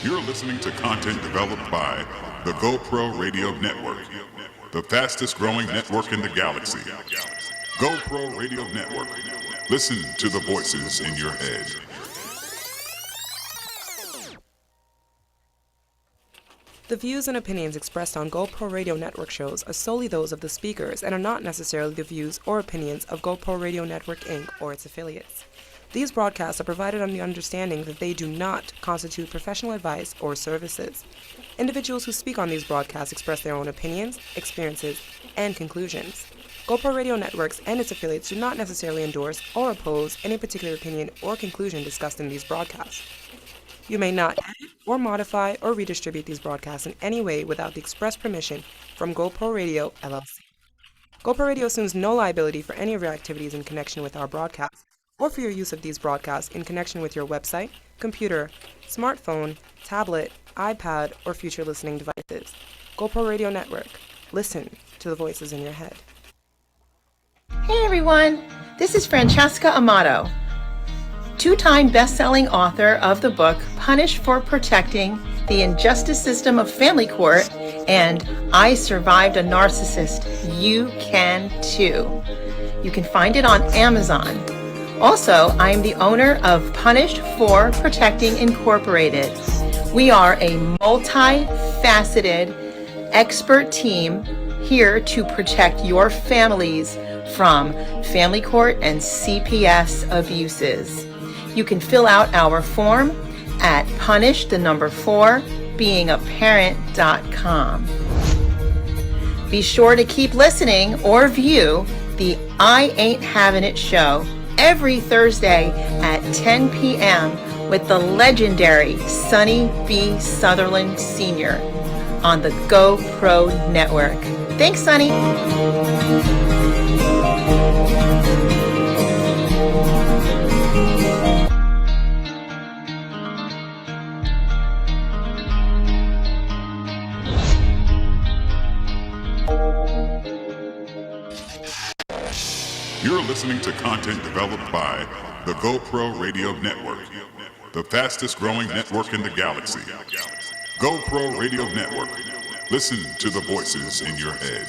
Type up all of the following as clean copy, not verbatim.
You're listening to content developed by the GoPro Radio Network, the fastest growing network in the galaxy. GoPro Radio Network. Listen to the voices in your head. The views and opinions expressed on GoPro Radio Network shows are solely those of the speakers and are not necessarily the views or opinions of GoPro Radio Network, Inc. or its affiliates. These broadcasts are provided on the understanding that they do not constitute professional advice or services. Individuals who speak on these broadcasts express their own opinions, experiences, and conclusions. GoPro Radio Networks and its affiliates do not necessarily endorse or oppose any particular opinion or conclusion discussed in these broadcasts. You may not edit or modify or redistribute these broadcasts in any way without the express permission from GoPro Radio, LLC. GoPro Radio assumes no liability for any of your activities in connection with our broadcasts, or for your use of these broadcasts in connection with your website, computer, smartphone, tablet, iPad, or future listening devices. GoPro Radio Network. Listen to the voices in your head. Hey everyone, this is Francesca Amato, two-time best-selling author of the book Punished for Protecting the Injustice System of Family Court and I Survived a Narcissist. You can too. You can find it on Amazon. Also, I am the owner of Punished for Protecting Incorporated. We are a multifaceted expert team here to protect your families from family court and CPS abuses. You can fill out our form at punish4beingaparent.com. Be sure to keep listening or view the I Ain't Havin' It show every Thursday at 10 p.m. with the legendary Sonny B. Southerland Sr. on the GoPro Network. Thanks, Sonny. You're listening to content developed by the GoPro Radio Network, the fastest growing network in the galaxy. GoPro Radio Network. Listen to the voices in your head.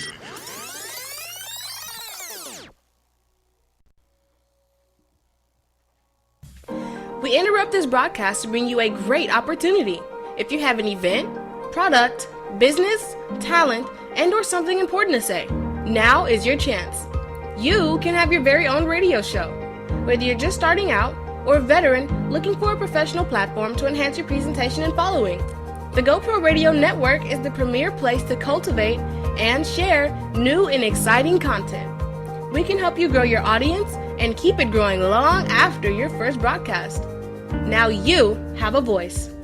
We interrupt this broadcast to bring you a great opportunity. If you have an event, product, business, talent, and/or something important to say, now is your chance. You can have your very own radio show. Whether you're just starting out or a veteran looking for a professional platform to enhance your presentation and following, the GoPro Radio Network is the premier place to cultivate and share new and exciting content. We can help you grow your audience and keep it growing long after your first broadcast. Now you have a voice.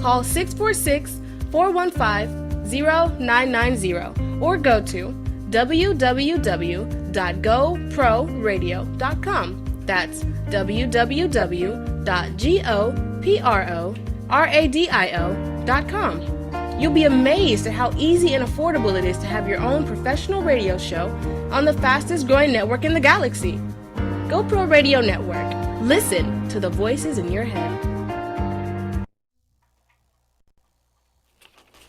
Call 646-415-0990 or go to www.goproradio.com. That's www.goproradio.com. You'll be amazed at how easy and affordable it is to have your own professional radio show on the fastest growing network in the galaxy. GoPro Radio Network. Listen to the voices in your head.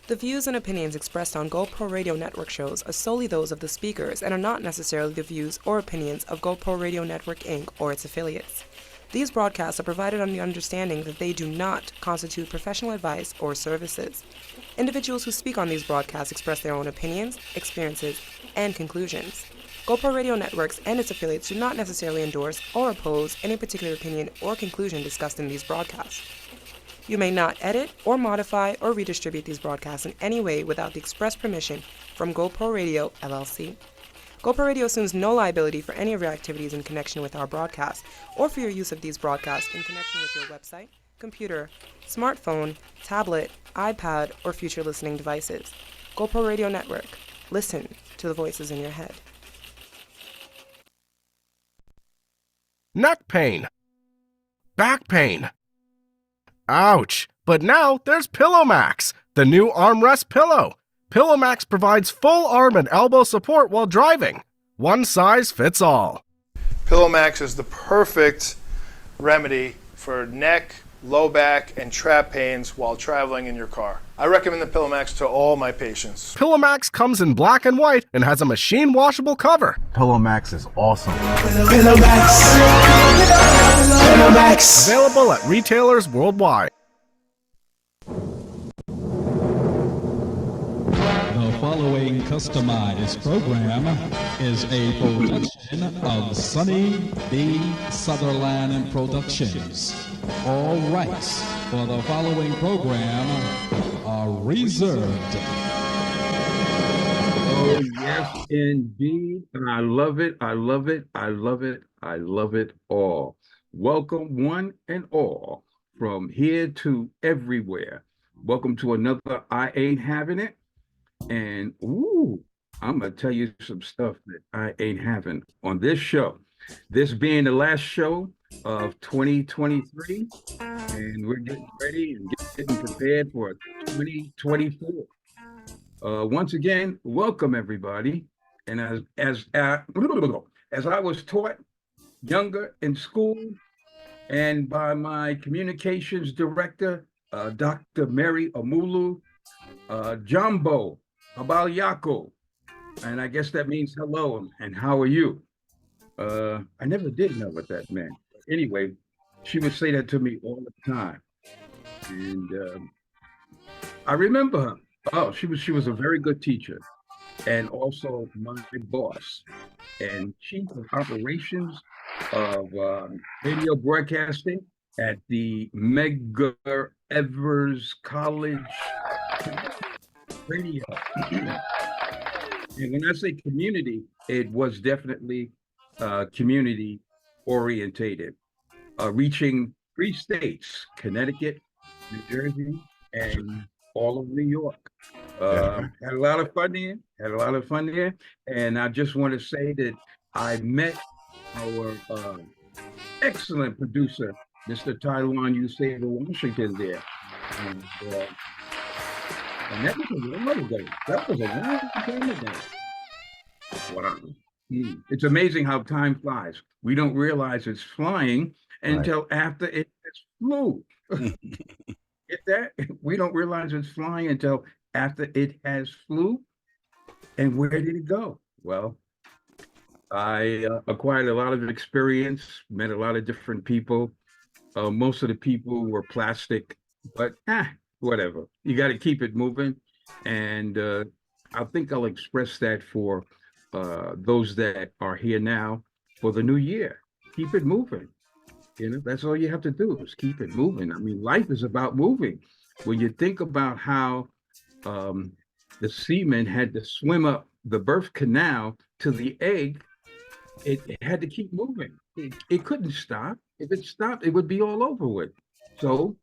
The views and opinions expressed on GoPro Radio Network shows are solely those of the speakers and are not necessarily the views or opinions of GoPro Radio Network, Inc. or its affiliates. These broadcasts are provided on the understanding that they do not constitute professional advice or services. Individuals who speak on these broadcasts express their own opinions, experiences, and conclusions. GoPro Radio Networks and its affiliates do not necessarily endorse or oppose any particular opinion or conclusion discussed in these broadcasts. You may not edit or modify or redistribute these broadcasts in any way without the express permission from GoPro Radio, LLC. GoPro Radio assumes no liability for any of your activities in connection with our broadcasts, or for your use of these broadcasts in connection with your website, computer, smartphone, tablet, iPad, or future listening devices. GoPro Radio Network. Listen to the voices in your head. Neck pain. Back pain. Ouch! But now there's PillowMax, the new armrest pillow. PillowMax provides full arm and elbow support while driving. One size fits all. PillowMax is the perfect remedy for neck, low back, and trap pains while traveling in your car. I recommend the PillowMax to all my patients. PillowMax comes in black and white and has a machine washable cover. PillowMax is awesome. PillowMax. Available at retailers worldwide. The following customized program is a production of Sonny B. Southerland Productions. All rights for the following program are reserved. Oh, yes, indeed. And I love it. I love it. I love it. I love it all. Welcome, one and all, from here to everywhere. Welcome to another I Ain't Having It. And, ooh, I'm going to tell you some stuff that I ain't having on this show. This being the last show of 2023, and we're getting ready and getting prepared for 2024. Once again, welcome everybody. And as I was taught younger in school and by my communications director, Dr. Mary Amulu, Jumbo Abalyako, and I guess that means hello and how are you? I never did know what that meant. Anyway, she would say that to me all the time, and I remember her. Oh, she was a very good teacher, and also my boss, and chief of operations of radio broadcasting at the Medgar Evers College Radio. And when I say community, it was definitely community orientated, reaching 3 states: Connecticut, New Jersey, and all of New York. Had a lot of fun there. And I just want to say that I met our excellent producer, Mr. Taiwan Usava Washington there. And that was a long ago. That was a long time ago. Wow. It's amazing how time flies. We don't realize it's flying until after it has flew. Get that? We don't realize it's flying until after it has flew. And where did it go? Well, I acquired a lot of experience, met a lot of different people. Most of the people were plastic, but whatever. You got to keep it moving. And I think I'll express that for those that are here now for the new year. Keep it moving. You know, that's all you have to do is keep it moving. I mean, life is about moving. When you think about how the semen had to swim up the birth canal to the egg, it had to keep moving. It couldn't stop. If it stopped, it would be all over with. So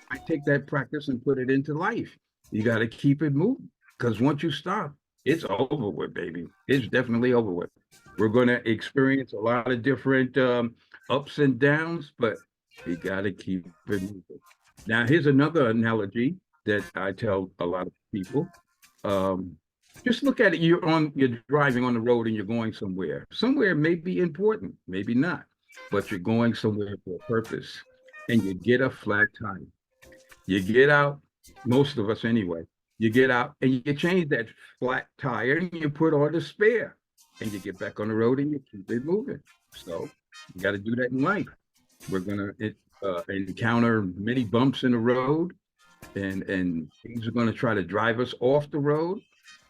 I take that practice and put it into life. You got to keep it moving, because once you stop, it's over with, baby. It's definitely over with. We're going to experience a lot of different ups and downs, but you got to keep it moving. Now, here's another analogy that I tell a lot of people. Just look at it. You're driving on the road and you're going somewhere. Somewhere may be important, maybe not, but you're going somewhere for a purpose. And you get a flat tire. You get out, most of us anyway, you get out and you change that flat tire and you put on the spare and you get back on the road and you keep it moving. So you got to do that in life. We're going to encounter many bumps in the road, and things are going to try to drive us off the road,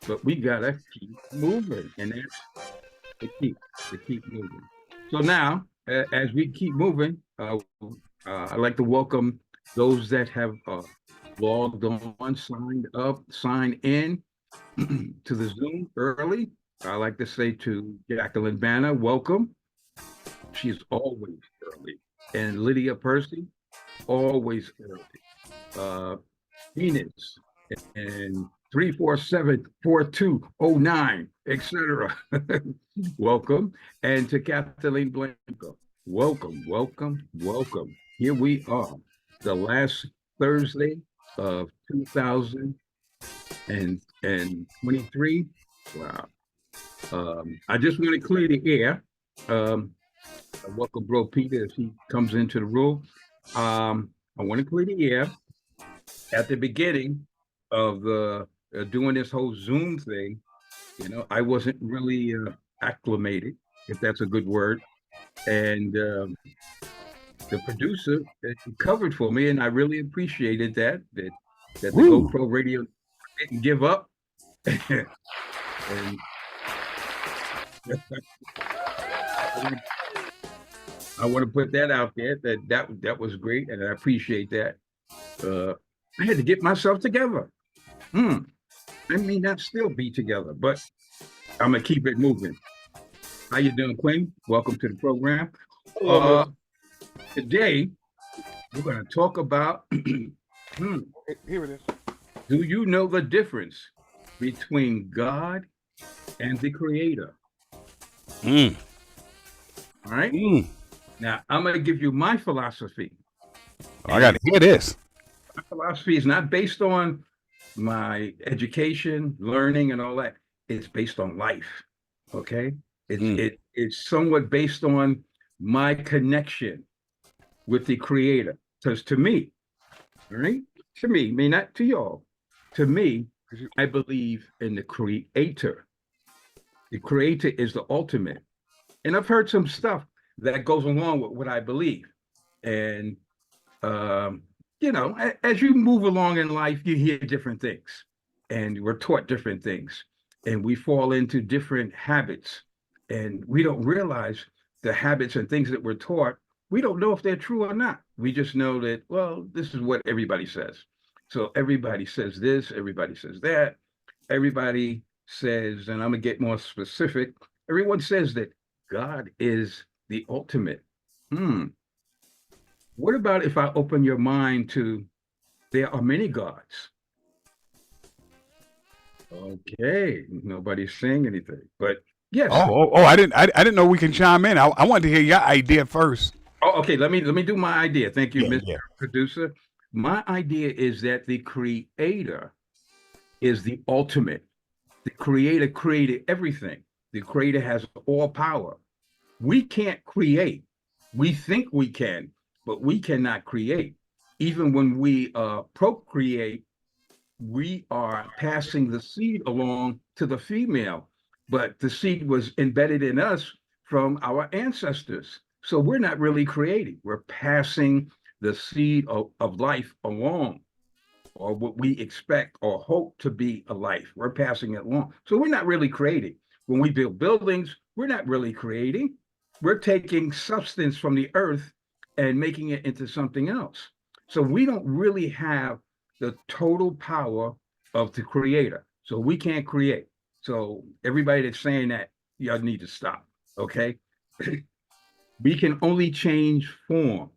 but we got to keep moving, and that's the key, to keep moving. So now, as we keep moving, I'd like to welcome those that have logged on, signed in to the Zoom early. I like to say to Jacqueline Banner, welcome. She's always early. And Lydia Percy, always early. Venus and 347-4209, etc. Welcome. And to Kathleen Blanco, welcome, welcome, welcome. Here we are, the last Thursday of 2023. Wow. I just want to clear the air. I welcome Bro Peter as he comes into the room. I want to clear the air. At the beginning of the doing this whole Zoom thing, I wasn't really acclimated, if that's a good word. And the producer covered for me, and I really appreciated that the GoPro radio didn't give up. And I want to put that out there. That was great, and I appreciate that. I had to get myself together. I may not still be together, but I'm gonna keep it moving. How you doing, Quinn? Welcome to the program. Today we're going to talk about. Here it is. Do you know the difference between God and the Creator? All right. Now I'm going to give you my philosophy. I got to hear this. My philosophy is not based on my education, learning, and all that. It's based on life. Okay. It's somewhat based on my connection with the Creator. Because to me, all right, to me, may not to y'all, to me, I believe in the Creator. The Creator is the ultimate. And I've heard some stuff that goes along with what I believe. And, as you move along in life, you hear different things. And we're taught different things. And we fall into different habits. And we don't realize the habits and things that we're taught. We don't know if they're true or not. We just know that, well, this is what everybody says. So everybody says this, everybody says that. Everybody says, and I'm going to get more specific, everyone says that God is the ultimate. What about if I open your mind to there are many gods? Okay, nobody's saying anything, but yes. I didn't know we can chime in. I wanted to hear your idea first. Oh, okay. Let me do my idea. Thank you, Mr. Producer. My idea is that the Creator is the ultimate. The Creator created everything. The Creator has all power. We can't create. We think we can, but we cannot create. Even when we procreate, we are passing the seed along to the female, but the seed was embedded in us from our ancestors. So we're not really creating. We're passing the seed of life along, or what we expect or hope to be a life. We're passing it along. So we're not really creating. When we build buildings, we're not really creating. We're taking substance from the earth and making it into something else. So we don't really have the total power of the Creator. So we can't create. So everybody that's saying that, y'all need to stop, okay? We can only change form.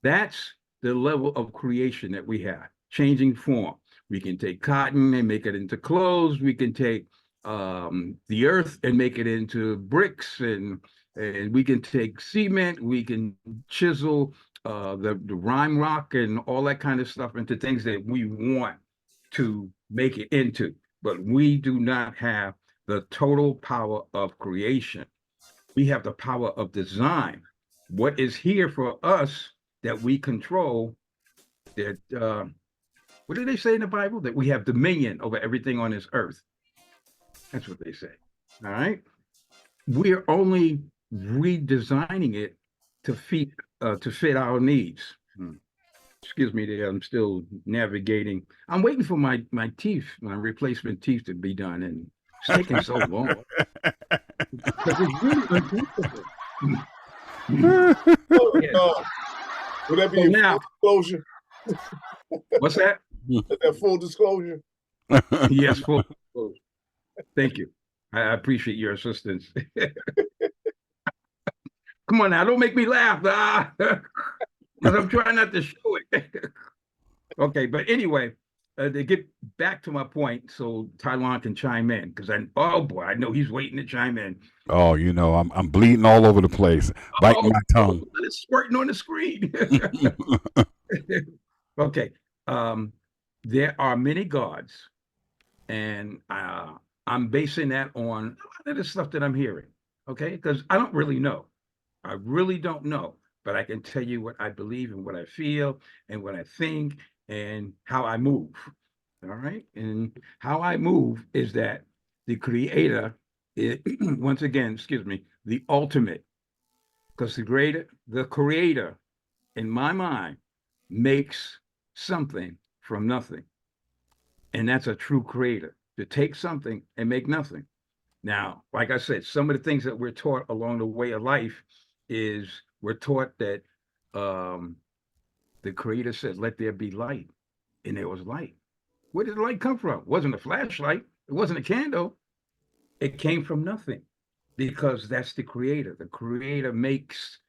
That's the level of creation that we have, changing form. We can take cotton and make it into clothes. We can take the earth and make it into bricks, and we can take cement. We can chisel the rime rock and all that kind of stuff into things that we want to make it into. But we do not have the total power of creation. We have the power of design. What is here for us that we control, that, what do they say in the Bible? That we have dominion over everything on this earth. That's what they say, all right? We're only redesigning it to fit our needs. Excuse me there, I'm still navigating. I'm waiting for my teeth, my replacement teeth to be done, and it's taking so long. Because it's really uncomfortable. Would that be full disclosure? What's that? Is that full disclosure? Yes, full disclosure. Thank you. I appreciate your assistance. Come on now, don't make me laugh. Because I'm trying not to show it. Okay, but anyway, to get back to my point, so Tylon can chime in, because I know he's waiting to chime in. Oh, I'm bleeding all over the place, biting my tongue. It's squirting on the screen. Okay, there are many gods, and I'm basing that on a lot of the stuff that I'm hearing. Okay, because I don't really know. I really don't know. but I can tell you what I believe and what I feel and what I think and how I move. All right. And how I move is that the creator is, once again, excuse me, the ultimate, because the creator in my mind makes something from nothing. And that's a true creator, to take something and make nothing. Now, like I said, some of the things that we're taught along the way of life is we're taught that the creator said, let there be light. And there was light. Where did the light come from? It wasn't a flashlight. It wasn't a candle. It came from nothing, because that's the creator. The creator makes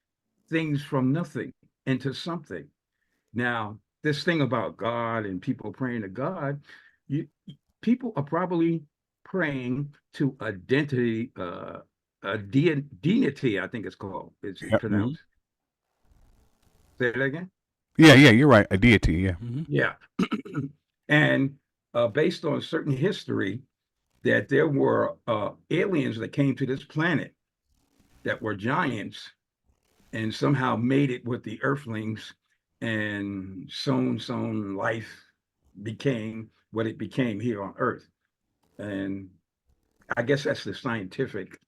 things from nothing into something. Now, this thing about God and people praying to God, people are probably praying to deity, I think it's called. It's pronounced. Say that again? Yeah, you're right. A deity, yeah. Yeah. And based on certain history, that there were aliens that came to this planet that were giants and somehow made it with the earthlings, and sown life became what it became here on Earth. And I guess that's the scientific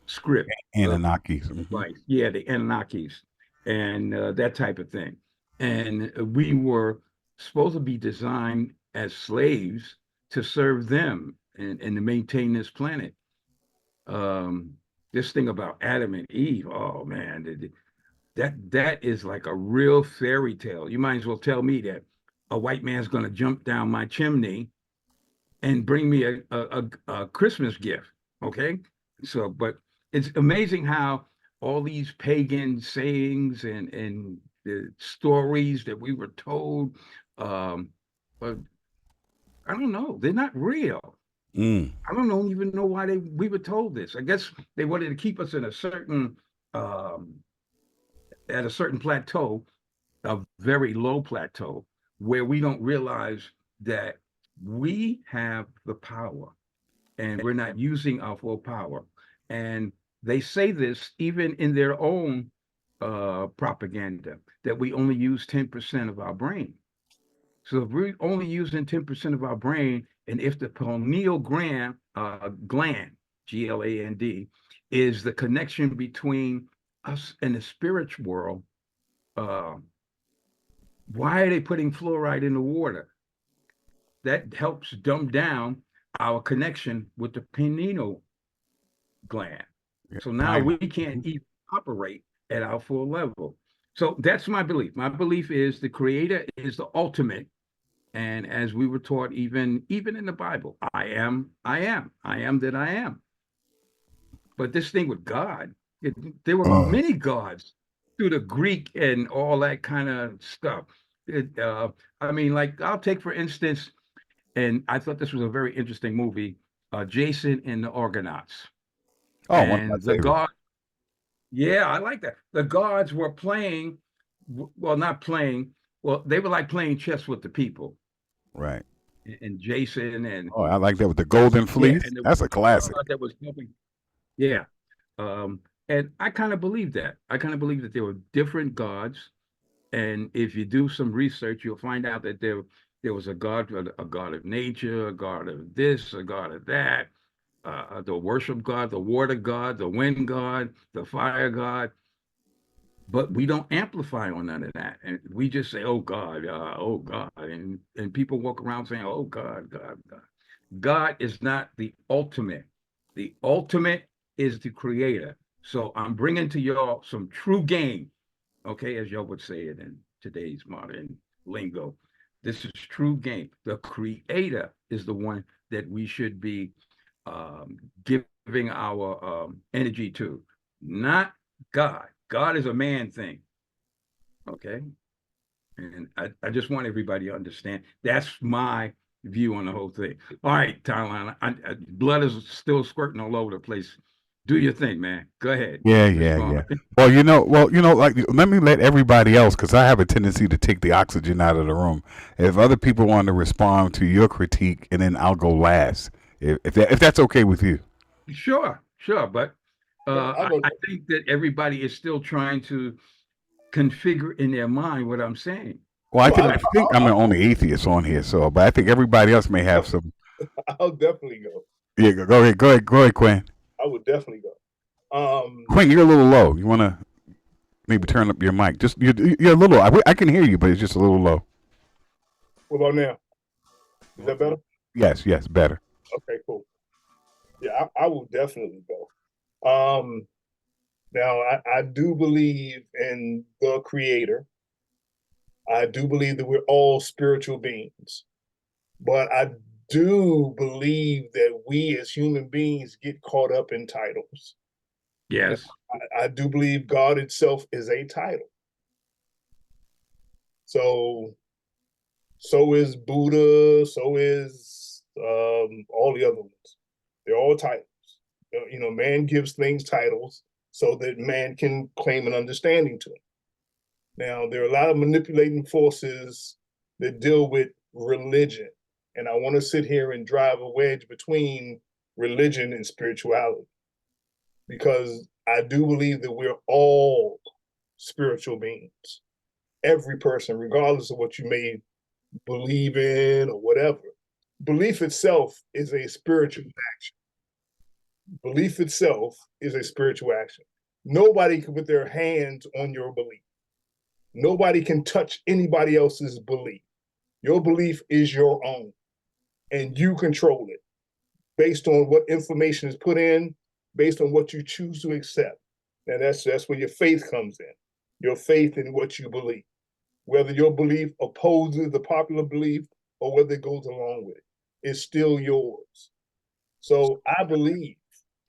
script. Anunnakis. Yeah, the Anunnakis and that type of thing. And we were supposed to be designed as slaves to serve them and to maintain this planet. This thing about Adam and Eve, oh man, that is like a real fairy tale. You might as well tell me that a white man's going to jump down my chimney and bring me a Christmas gift. Okay, so but it's amazing how all these pagan sayings and the stories that we were told, but I don't know, they're not real. I don't even know why we were told this. I guess they wanted to keep us in a certain at a certain plateau, a very low plateau, where we don't realize that we have the power and we're not using our full power. And they say this even in their own propaganda, that we only use 10% of our brain. So if we're only using 10% of our brain, and if the pineal gland, GLAND, is the connection between us and the spiritual world, why are they putting fluoride in the water? That helps dumb down our connection with the pineal gland. So now we can't even operate at our full level. So that's my belief. My belief is the creator is the ultimate. And as we were taught, even in the Bible, I am that I am. But this thing with God, there were many gods through the Greek and all that kind of stuff. I mean, like, I'll take, for instance, and I thought this was a very interesting movie, Jason and the Argonauts. Oh, and the gods, yeah, I like that. The gods were playing, well, not playing, well, they were like playing chess with the people. Right. And Jason and I like that with the golden fleece. Yeah, that's a classic. That was helping. Yeah. And I kind of believe that. I kind of believe that there were different gods. And if you do some research, you'll find out that there was a god of nature, a god of this, a god of that, the worship god, the water god, the wind god, the fire god. But we don't amplify on none of that. And we just say, oh God, oh God. And people walk around saying, oh God, God, God. God is not the ultimate. The ultimate is the creator. So I'm bringing to y'all some true game, okay, as y'all would say it in today's modern lingo. This is true game. The creator is the one that we should be giving our energy to, not God. God is a man thing, okay? And I just want everybody to understand. That's my view on the whole thing. All right, Tyler, blood is still squirting all over the place. Do your thing, man. Go ahead. Yeah. Well, like, let me let everybody else, because I have a tendency to take the oxygen out of the room. If other people want to respond to your critique, and then I'll go last, if that's okay with you. Sure. But I think that everybody is still trying to configure in their mind what I'm saying. Well, I think I'm the only atheist on here, so but I think everybody else may have some. I'll definitely go. Yeah, go ahead, Quinn. I would definitely go. Quinn, you're a little low. You want to maybe turn up your mic? Just you're a little. I can hear you, but it's just a little low. What about now? Is that better? Yes, better. Okay, cool. Yeah, I will definitely go. Now, I do believe in the Creator. I do believe that we're all spiritual beings. But I do believe that we as human beings get caught up in titles. Yes. I do believe God itself is a title. So is Buddha, so is all the other ones. They're all titles. You know, man gives things titles so that man can claim an understanding to them. Now, there are a lot of manipulating forces that deal with religion. And I want to sit here and drive a wedge between religion and spirituality, because I do believe that we're all spiritual beings. Every person, regardless of what you may believe in or whatever. Belief itself is a spiritual action. Belief itself is a spiritual action. Nobody can put their hands on your belief. Nobody can touch anybody else's belief. Your belief is your own, and you control it based on what information is put in, based on what you choose to accept. And that's where your faith comes in, your faith in what you believe, whether your belief opposes the popular belief or whether it goes along with it. It's still yours. So I believe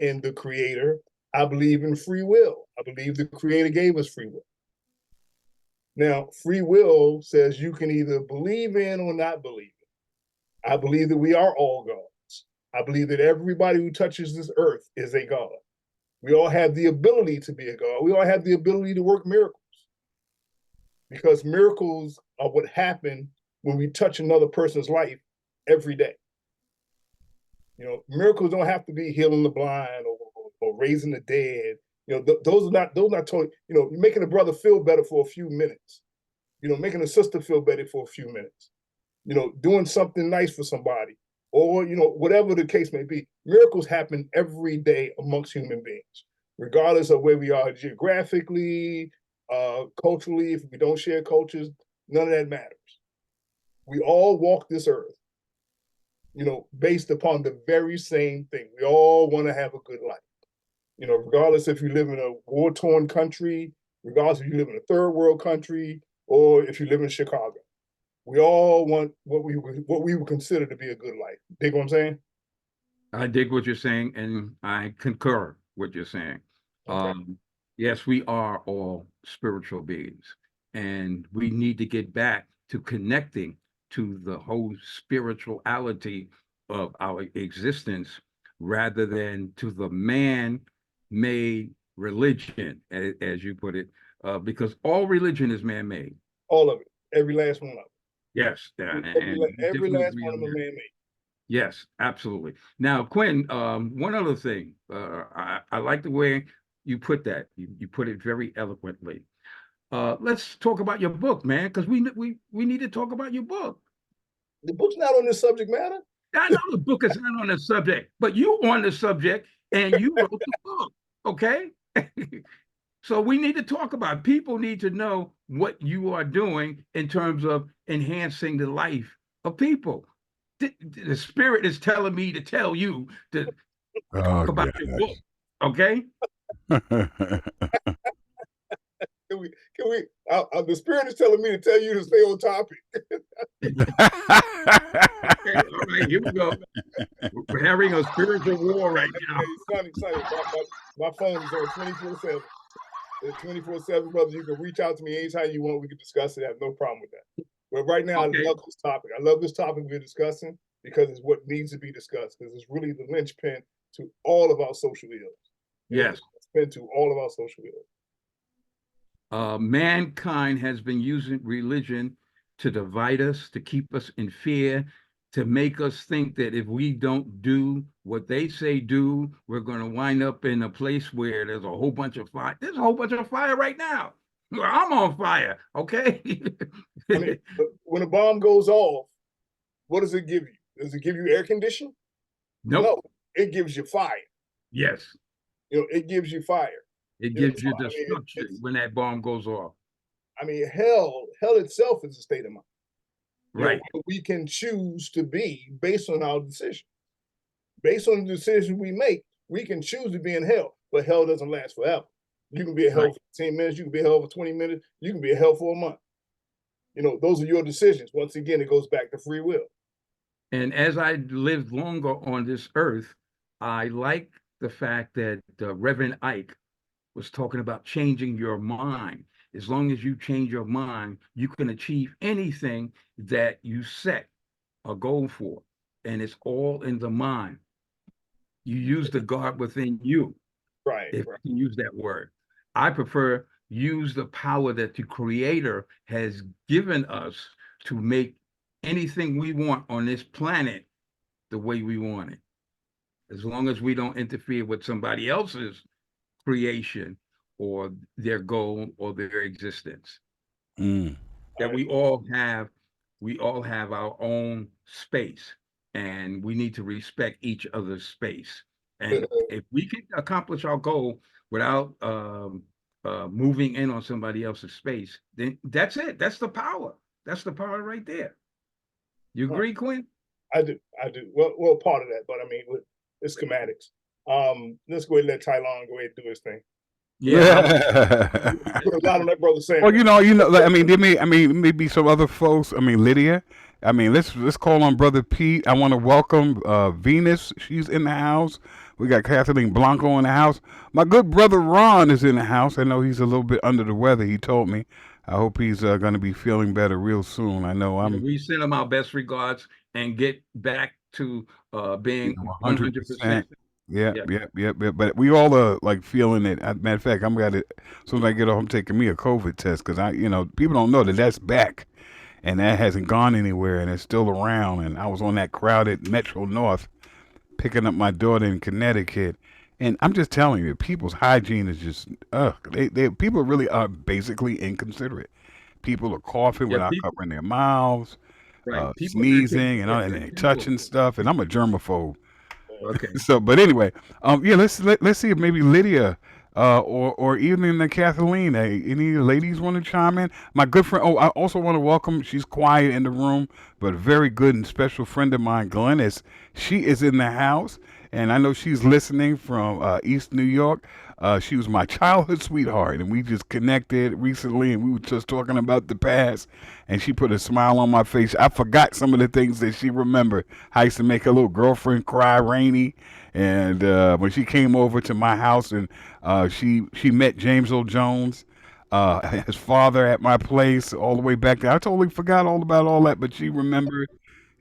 in the Creator. I believe in free will. I believe the Creator gave us free will. Now, free will says you can either believe in or not believe in. I believe that we are all gods. I believe that everybody who touches this earth is a god. We all have the ability to be a god. We all have the ability to work miracles, because miracles are what happen when we touch another person's life every day. You know, miracles don't have to be healing the blind or raising the dead. You know, those are not totally, you know, making a brother feel better for a few minutes, you know, making a sister feel better for a few minutes, you know, doing something nice for somebody, or, you know, whatever the case may be. Miracles happen every day amongst human beings, regardless of where we are geographically, culturally. If we don't share cultures, none of that matters. We all walk this earth, you know, based upon the very same thing. We all want to have a good life. You know, regardless if you live in a war-torn country, regardless if you live in a third world country, or if you live in Chicago. We all want what we would consider to be a good life. Dig what I'm saying? I dig what you're saying, and I concur what you're saying. Okay. Yes, we are all spiritual beings, and we need to get back to connecting to the whole spirituality of our existence rather than to the man-made religion, as you put it, because all religion is man-made. All of it, every last one of it. Yes, every last one of them man-made. Yes, absolutely. Now, Quinn, one other thing, I like the way you put that. You put it very eloquently. Let's talk about your book, man, because we need to talk about your book. The book's not on this subject matter. I know the book is not on the subject, but you on the subject and you wrote the book, okay? So we need to talk about it. People need to know what you are doing in terms of enhancing the life of people. The spirit is telling me to tell you to talk about your book, okay? Can we? The spirit is telling me to tell you to stay on topic. Okay, all right, here we go. We're having a spiritual war right now. Hey, Sonny, my phone is on 24/7. It's 24/7, brother. You can reach out to me anytime you want. We can discuss it. I have no problem with that. But right now, okay. I love this topic. I love this topic we're discussing because it's what needs to be discussed, because it's really the linchpin to all of our social ills. Yes. It's to all of our social ills. Mankind has been using religion to divide us, to keep us in fear, to make us think that if we don't do what they say do, we're going to wind up in a place where there's a whole bunch of fire. There's a whole bunch of fire right now. I'm on fire, okay? I mean, when a bomb goes off, what does it give you? Does it give you air conditioning? Nope. No, it gives you fire. Yes. It gives you fire. It gives you destruction when that bomb goes off. I mean, hell itself is a state of mind. Right. We can choose to be based on our decision. Based on the decision we make, we can choose to be in hell, but hell doesn't last forever. You can be in hell for 10 minutes, you can be in hell for 20 minutes, you can be in hell for a month. Those are your decisions. Once again, it goes back to free will. And as I lived longer on this earth, I like the fact that Reverend Ike was talking about changing your mind. As long as you change your mind, you can achieve anything that you set a goal for. And it's all in the mind. You use the God within you. Right. If you can use that word. I prefer use the power that the Creator has given us to make anything we want on this planet the way we want it. As long as we don't interfere with somebody else's creation or their goal or their existence. That we all have our own space, and we need to respect each other's space. And if we can accomplish our goal without moving in on somebody else's space, then that's it. That's the power. That's the power right there. You agree, Quinn? I do. Well, part of that, but I mean, it's schematics. Let's go ahead and let Tylon go ahead and do his thing. Yeah. Put a lot of that brother saying. Well, I mean, maybe some other folks. I mean, Lydia. I mean, let's call on Brother Pete. I want to welcome Venus. She's in the house. We got Kathleen Blanco in the house. My good brother Ron is in the house. I know he's a little bit under the weather. He told me. I hope he's going to be feeling better real soon. I know we send him our best regards and get back to being 100%. Yeah. But we all are like feeling it. Matter of fact, as soon as I get off, I'm taking me a COVID test because people don't know that's back, and that hasn't gone anywhere, and it's still around. And I was on that crowded Metro North, picking up my daughter in Connecticut, and I'm just telling you, people's hygiene is just people really are basically inconsiderate. People are coughing without covering their mouths, sneezing, and they're touching stuff, and I'm a germaphobe. Okay. So, but anyway, let's see if maybe Lydia, or even Kathleen, any ladies want to chime in? My good friend. Oh, I also want to welcome. She's quiet in the room, but a very good and special friend of mine, Glennis. She is in the house, and I know she's listening from East New York. She was my childhood sweetheart, and we just connected recently, and we were just talking about the past, and she put a smile on my face. I forgot some of the things that she remembered. I used to make her little girlfriend cry, Rainy, and when she came over to my house, and she met James Earl Jones, his father, at my place all the way back there. I totally forgot all about all that, but she remembered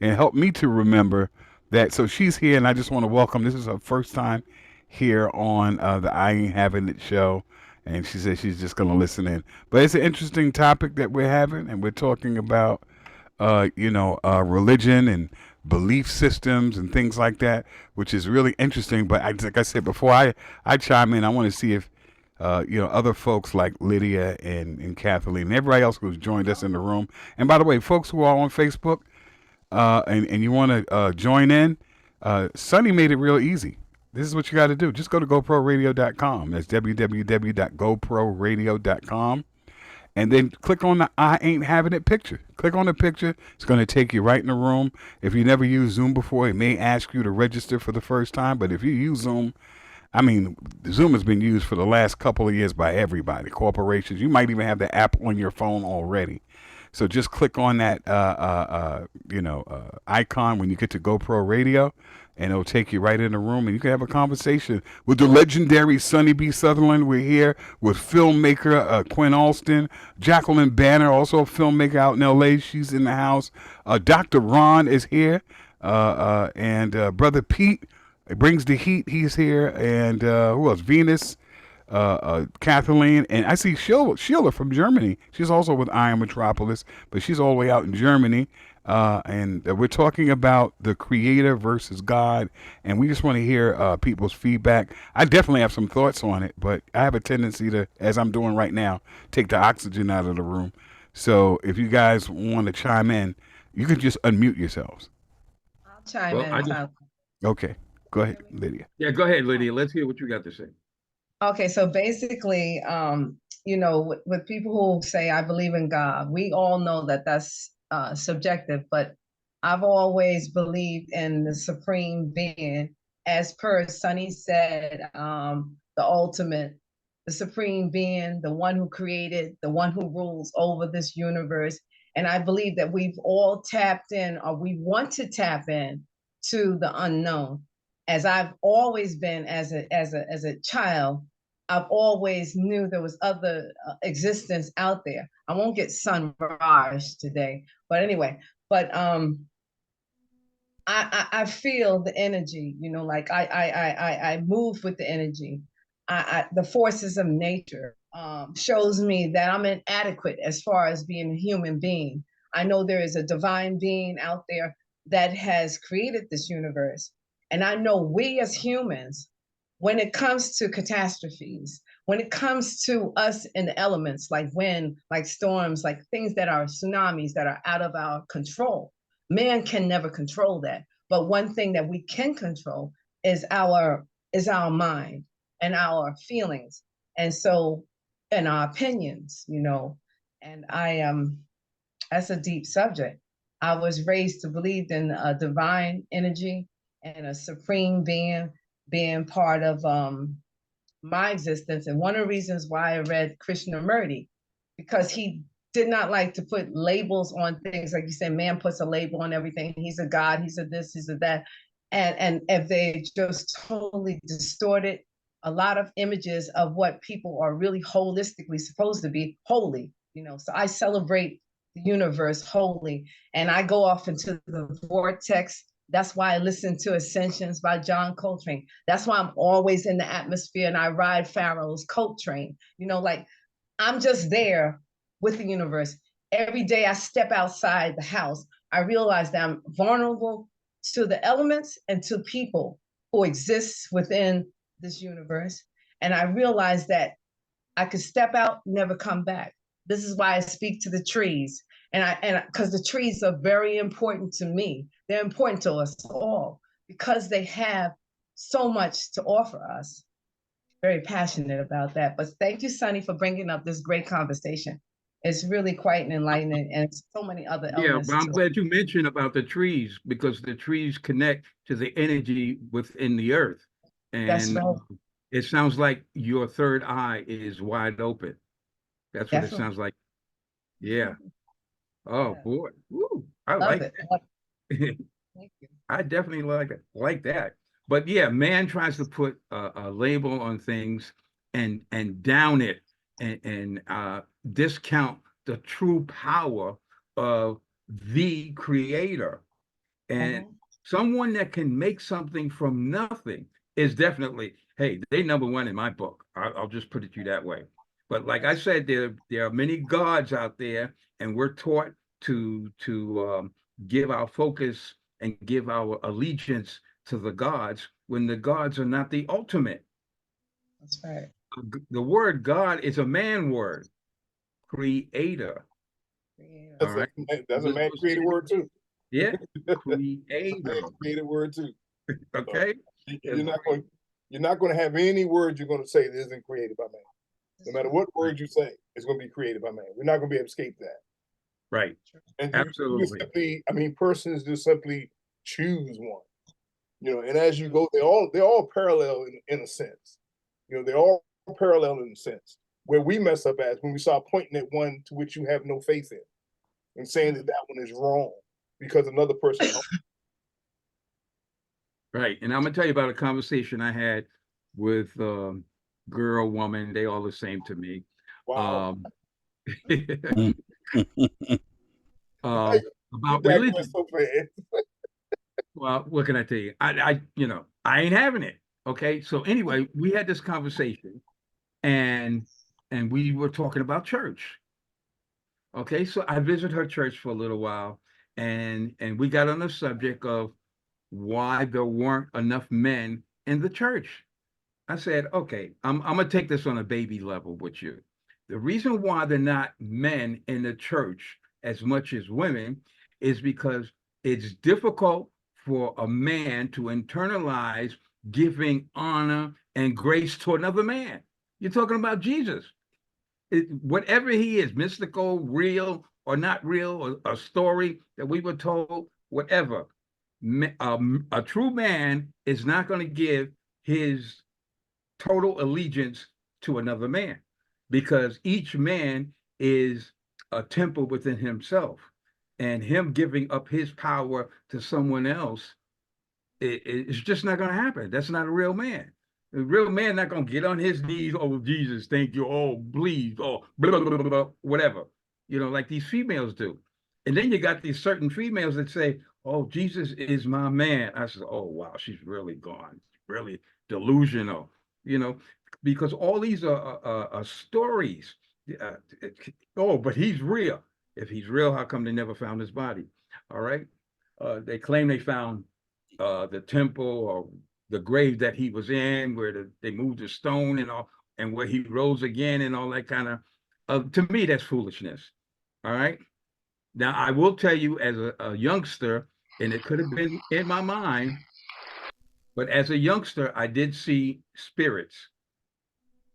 and helped me to remember that. So she's here, and I just want to welcome. This is her first time here on the I Ain't Having It show, and she said she's just going to listen in. But it's an interesting topic that we're having, and we're talking about religion and belief systems and things like that, which is really interesting. But like I said before, I chime in. I want to see if other folks like Lydia and Kathleen and everybody else who's joined us in the room. And by the way, folks who are on Facebook and you want to join in, Sonny made it real easy. This is what you got to do. Just go to GoProRadio.com. That's www.GoProRadio.com. And then click on the I Ain't Having It picture. Click on the picture. It's going to take you right in the room. If you never used Zoom before, it may ask you to register for the first time. But if you use Zoom, Zoom has been used for the last couple of years by everybody, corporations. You might even have the app on your phone already. So just click on that, icon when you get to GoPro Radio, and it'll take you right in the room, and you can have a conversation with the legendary Sonny B. Southerland. We're here with filmmaker Quinn Alston, Jacqueline Banner, also a filmmaker out in L.A. She's in the house. Dr. Ron is here, and Brother Pete brings the heat. He's here, and who else? Venus, Kathleen, and I see Sheila from Germany. She's also with Iron Metropolis, but she's all the way out in Germany. and we're talking about the creator versus God, and we just want to hear people's feedback. I definitely have some thoughts on it, but I have a tendency to, as I'm doing right now, take the oxygen out of the room. So if you guys want to chime in, you can just unmute yourselves. I'll chime Well, I in, just, Tyler. Okay, go ahead, Lydia. yeah, go ahead, Lydia. Let's hear what you got to say. Okay, so basically, with people who say, I believe in God, we all know that that's subjective, but I've always believed in the supreme being, as per Sonny said, the ultimate, the supreme being, the one who created, the one who rules over this universe. And I believe that we've all tapped in, or we want to tap in to the unknown. As I've always been as a child, I've always knew there was other existence out there. I won't get sunrise today, but anyway, but I feel the energy, like I move with the energy. The forces of nature shows me that I'm inadequate as far as being a human being. I know there is a divine being out there that has created this universe. And I know we as humans, when it comes to catastrophes, when it comes to us in the elements, like wind, like storms, like things that are tsunamis that are out of our control, man can never control that. But one thing that we can control is our mind and our feelings. And so, and our opinions, and that's a deep subject. I was raised to believe in a divine energy and a supreme being part of my existence. And one of the reasons why I read Krishnamurti, because he did not like to put labels on things. Like you said, man puts a label on everything. He's a God, he's a this, he's a that. And if they just totally distorted a lot of images of what people are really holistically supposed to be holy, So I celebrate the universe holy, and I go off into the vortex. That's why I listen to Ascensions by John Coltrane. That's why I'm always in the atmosphere and I ride Pharaoh's coat train. Like I'm just there with the universe. Every day I step outside the house, I realize that I'm vulnerable to the elements and to people who exist within this universe. And I realize that I could step out, never come back. This is why I speak to the trees. And because the trees are very important to me. They're important to us all because they have so much to offer us. Very passionate about that. But thank you, Sonny, for bringing up this great conversation. It's really quite enlightening, and so many other Yeah, elements but I'm to it. glad you mentioned about the trees because the trees connect to the energy within the earth. That's And right. it sounds like your third eye is wide open. That's what it Definitely. sounds like. Yeah. Oh Yeah. boy. Woo. I Love like it. that. Thank you. I definitely like that. But yeah, man tries to put a label on things and down it and discount the true power of the creator. And someone that can make something from nothing is definitely, hey, they number one in my book. I'll just put it to you that way. But like I said, there are many gods out there, and we're taught to give our focus and give our allegiance to the gods when the gods are not the ultimate. That's right. The word God is a man word, creator. All right. That's a man created word too. Yeah, Man creator. created word too. Okay. You're not going to have any word you're going to say that isn't created by man. No matter what word you say, it's going to be created by man. We're not going to be able to escape that. Right. And Absolutely. Persons just simply choose one. And as you go, they're all parallel in a sense. They're all parallel in a sense. Where we mess up as when we start pointing at one to which you have no faith in and saying that one is wrong because another person. Right. And I'm gonna tell you about a conversation I had with girl, woman, they all the same to me. Wow. About religion. So well, what can I tell you? I ain't having it. Okay. So anyway, we had this conversation and we were talking about church. Okay, so I visited her church for a little while, and we got on the subject of why there weren't enough men in the church. I said, okay, I'm gonna take this on a baby level with you. The reason why they're not men in the church as much as women is because it's difficult for a man to internalize giving honor and grace to another man. You're talking about Jesus. Whatever he is, mystical, real or not real, or a story that we were told, whatever. A true man is not going to give his total allegiance to another man, because each man is a temple within himself, and him giving up his power to someone else, it's just not going to happen. That's not a real man. A real man not going to get on his knees, oh Jesus, thank you, oh please, oh blah, blah, blah, blah, whatever, like these females do. And then you got these certain females that say, oh, Jesus is my man. I said, oh wow, she's really gone, really delusional, because all these are stories. Oh, but he's real. If he's real, how come they never found his body? All right. They claim they found the temple or the grave that he was in, where they moved the stone and all, and where he rose again and all that kind of. To me, that's foolishness. All right. Now, I will tell you, as a youngster, and it could have been in my mind, but as a youngster, I did see spirits.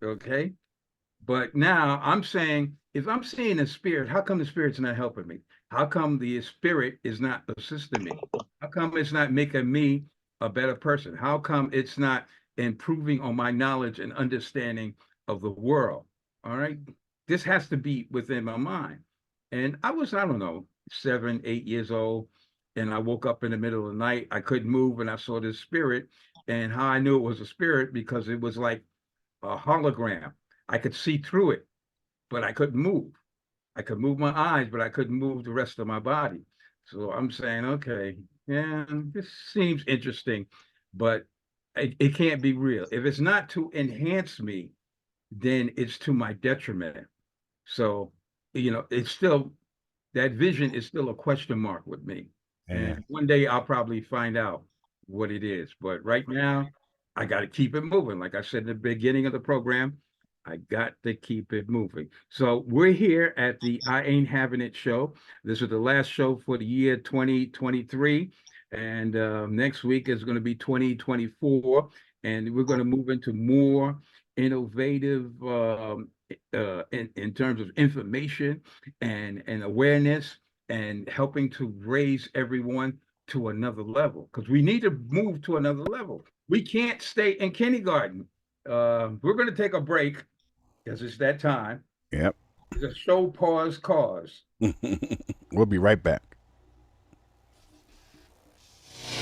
Okay. But now I'm saying, if I'm seeing a spirit, how come the spirit's not helping me? How come the spirit is not assisting me? How come it's not making me a better person? How come it's not improving on my knowledge and understanding of the world? All right. This has to be within my mind. And I don't know, 7, 8 years old. And I woke up in the middle of the night. I couldn't move, and I saw this spirit. And how I knew it was a spirit, because it was like a hologram. I could see through it, but I couldn't move. I could move my eyes, but I couldn't move the rest of my body. So I'm saying, okay, yeah, this seems interesting, but it can't be real. If it's not to enhance me, then it's to my detriment. So, it's still, that vision is still a question mark with me. Yeah. And one day I'll probably find out what it is. But right now, I got to keep it moving. Like I said in the beginning of the program, I got to keep it moving. So we're here at the I Ain't Having It show. This is the last show for the year 2023. And next week is going to be 2024. And we're going to move into more innovative in terms of information and awareness, and helping to raise everyone to another level, because we need to move to another level. We can't stay in kindergarten. We're going to take a break because it's that time. Yep. The show pause cause. We'll be right back.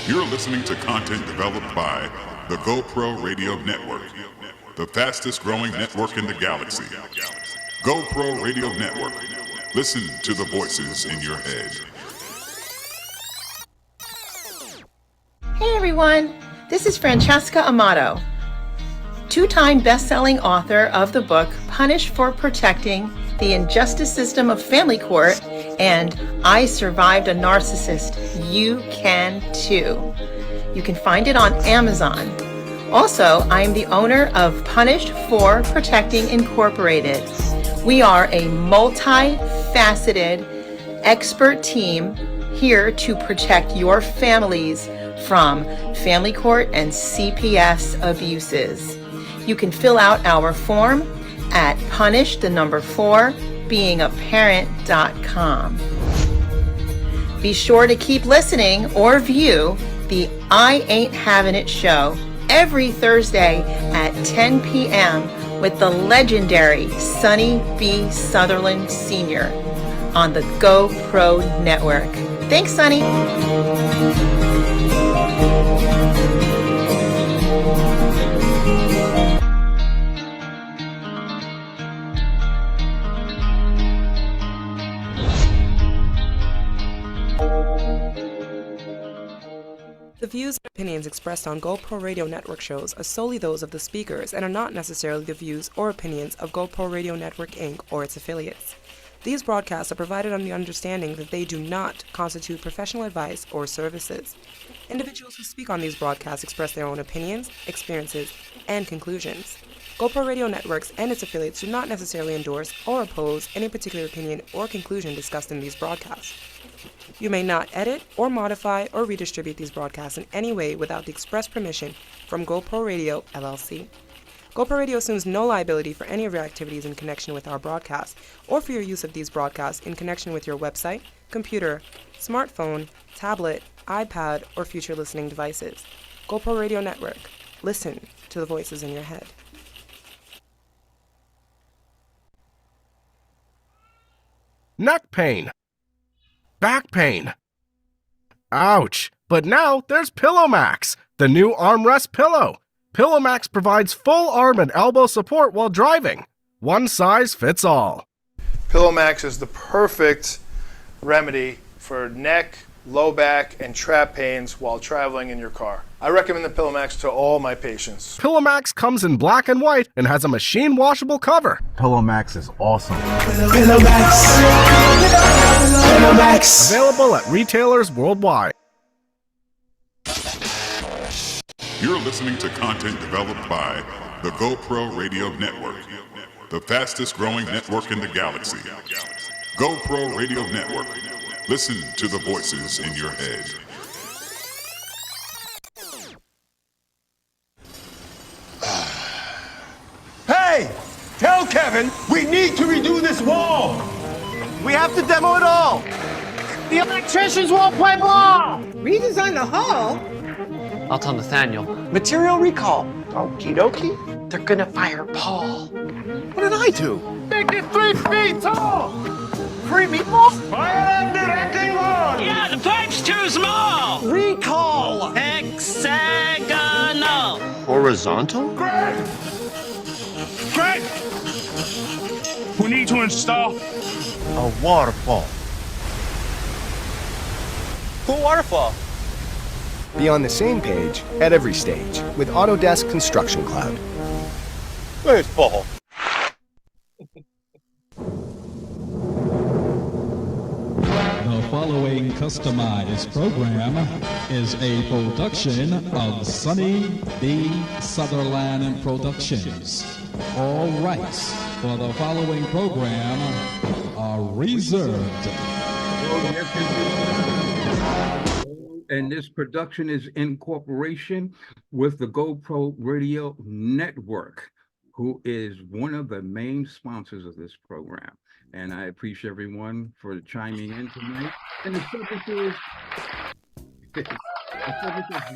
You're listening to content developed by the GoPro Radio Network, the fastest growing network in the galaxy. GoPro Radio Network. Listen to the voices in your head. Hey everyone, this is Francesca Amato, two-time best-selling author of the book Punished for Protecting the Injustice System of Family Court and I Survived a Narcissist. You can too. You can find it on Amazon. Also, I am the owner of Punished for Protecting Incorporated. We are a multi-faceted expert team here to protect your families from family court and CPS abuses. You can fill out our form at punish4beingaparent.com. Be sure to keep listening or view the I Ain't Having It show every Thursday at 10 p.m. with the legendary Sonny B. Southerland Sr. on the GoPro Network. Thanks, Sonny. The views and opinions expressed on GoPro Radio Network shows are solely those of the speakers and are not necessarily the views or opinions of GoPro Radio Network Inc. or its affiliates. These broadcasts are provided on the understanding that they do not constitute professional advice or services. Individuals who speak on these broadcasts express their own opinions, experiences, and conclusions. GoPro Radio Networks and its affiliates do not necessarily endorse or oppose any particular opinion or conclusion discussed in these broadcasts. You may not edit or modify or redistribute these broadcasts in any way without the express permission from GoPro Radio, LLC. GoPro Radio assumes no liability for any of your activities in connection with our broadcasts or for your use of these broadcasts in connection with your website, computer, smartphone, tablet, iPad, or future listening devices. GoPro Radio Network. Listen to the voices in your head. Neck pain. Back pain. Ouch! But now there's PillowMax, the new armrest pillow. PillowMax provides full arm and elbow support while driving. One size fits all. PillowMax is the perfect remedy for neck, low back, and trap pains while traveling in your car. I recommend the PillowMax to all my patients. PillowMax comes in black and white and has a machine washable cover. PillowMax is awesome. PillowMax. Available at retailers worldwide. You're listening to content developed by the GoPro Radio Network, the fastest growing network in the galaxy. GoPro Radio Network. Listen to the voices in your head. Hey! Tell Kevin we need to redo this wall! We have to demo it all! The electricians won't play ball! Redesign the hall? I'll tell Nathaniel. Material recall. Okie dokie. They're gonna fire Paul. What did I do? Make it 3 feet tall! Creepy ball! Fire and directing wall! Yeah, the pipe's too small! Recall! Hexagonal! Horizontal? Greg! Greg! We need to install a waterfall. Cool waterfall. Be on the same page at every stage with Autodesk Construction Cloud. Where's Paul? The following customized program is a production of Sonny B. Southerland Productions. All rights for the following program are reserved. And this production is in cooperation with the GoPro Radio Network, who is one of the main sponsors of this program. And I appreciate everyone for chiming in tonight. And the subject is,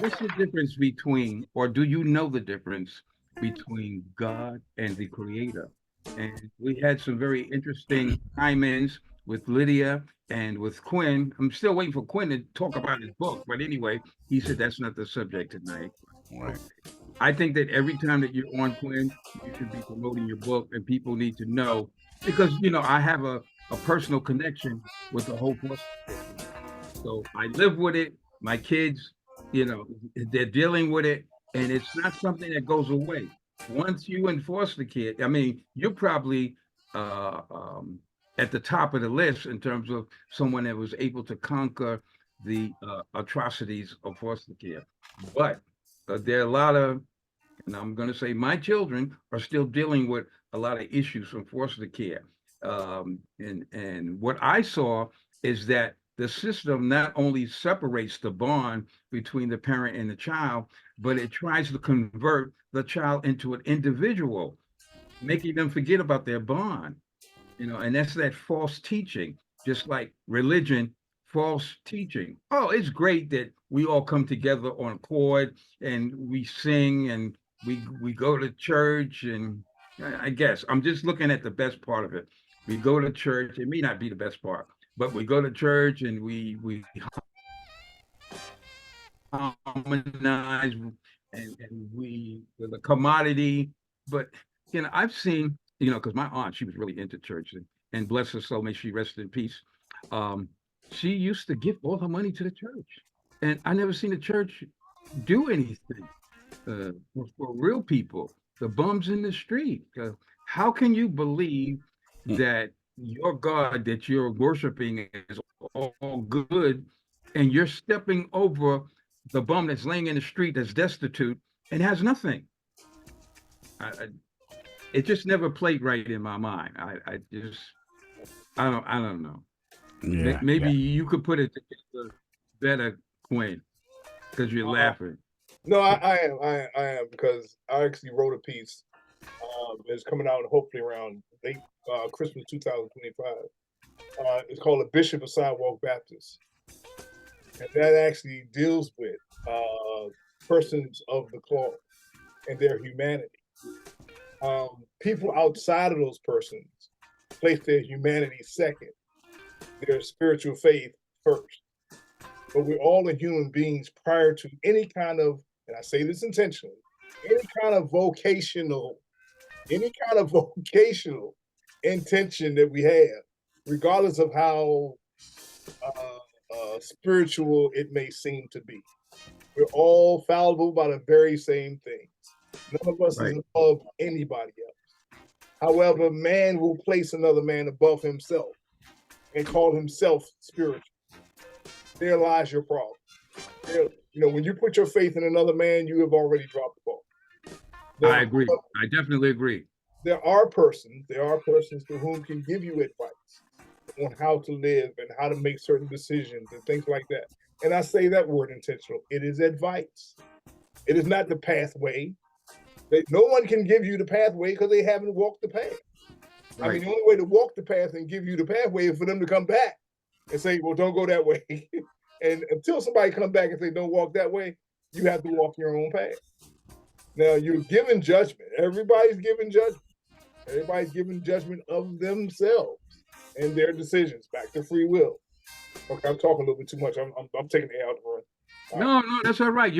what's the difference between, or do you know the difference between God and the Creator? And we had some very interesting chime-ins with Lydia and with Quinn. I'm still waiting for Quinn to talk about his book, but anyway, he said that's not the subject tonight. Right. I think that every time that you're on, Quinn, you should be promoting your book, and people need to know, because, you know, I have a personal connection with the whole foster system. So I live with it. My kids, you know, they're dealing with it, and it's not something that goes away. Once you enforce the kid, I mean, you're probably at the top of the list in terms of someone that was able to conquer the atrocities of foster care. But there are a lot of, and I'm going to say my children are still dealing with a lot of issues from foster care. And what I saw is that the system not only separates the bond between the parent and the child, but it tries to convert the child into an individual, making them forget about their bond. You know, and that's that false teaching, just like religion, false teaching. Oh, it's great that we all come together on accord and we sing and we go to church, and I guess I'm just looking at the best part of it. We go to church. It may not be the best part, but we go to church and we harmonize and we the commodity. But you know, I've seen, you know, because my aunt, she was really into church, and bless her soul, may she rest in peace. She used to give all her money to the church, and I never seen the church do anything for real people, the bums in the street. How can you believe that your God that you're worshiping is all good, and you're stepping over the bum that's laying in the street that's destitute and has nothing. It just never played right in my mind. I don't know. Yeah, Maybe yeah. you could put it together better, Quinn, because you're laughing. No, I am because I actually wrote a piece. It's coming out hopefully around late Christmas 2025. It's called "A Bishop of Sidewalk Baptist," and that actually deals with persons of the cloth and their humanity. People outside of those persons place their humanity second, their spiritual faith first. But we're all human beings prior to any kind of, and I say this intentionally, any kind of vocational intention that we have, regardless of how spiritual it may seem to be. We're all fallible by the very same things. None of us is above anybody else. However, man will place another man above himself and call himself spiritual. There lies your problem. When you put your faith in another man, you have already dropped the ball. I agree. I definitely agree. There are persons to whom can give you advice on how to live and how to make certain decisions and things like that. And I say that word intentional. It is advice. It is not the pathway. No one can give you the pathway because they haven't walked the path. Right. I mean, the only way to walk the path and give you the pathway is for them to come back and say, well, don't go that way. And until somebody comes back and say, don't walk that way, you have to walk your own path. Now, you're giving judgment. Everybody's giving judgment. Everybody's giving judgment of themselves and their decisions, back to free will. Okay, I'm talking a little bit too much. I'm taking the out of the run. No, that's all right.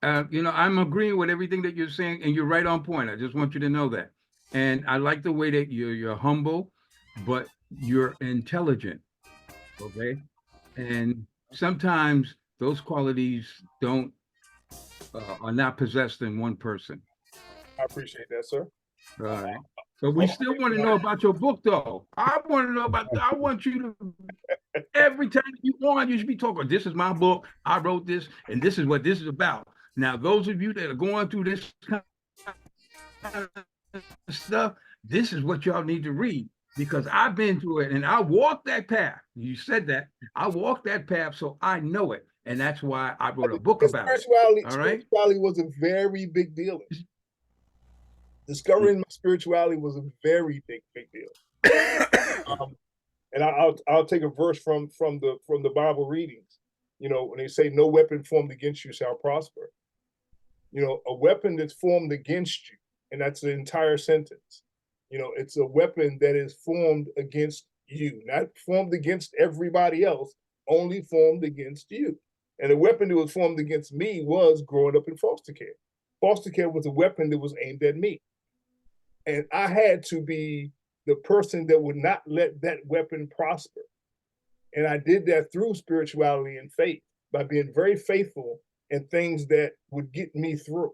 I'm agreeing with everything that you're saying, and you're right on point. I just want you to know that. And I like the way that you're humble, but you're intelligent. Okay, and sometimes those qualities are not possessed in one person. I appreciate that, sir. All right. But we still want to know about your book, though. I want you to, every time you should be talking, this is my book, I wrote this, and this is what this is about. Now, those of you that are going through this kind of stuff, this is what y'all need to read, because I've been through it, and I walked that path. You said that. I walked that path, so I know it, and that's why I wrote a book about it. All right? Spirituality was a very big deal. Discovering my spirituality was a very big deal. And I'll take a verse from the Bible readings. When they say, "No weapon formed against you shall prosper." A weapon that's formed against you, and that's the entire sentence. It's a weapon that is formed against you, not formed against everybody else, only formed against you. And the weapon that was formed against me was growing up in foster care. Foster care was a weapon that was aimed at me. And I had to be the person that would not let that weapon prosper. And I did that through spirituality and faith, by being very faithful in things that would get me through.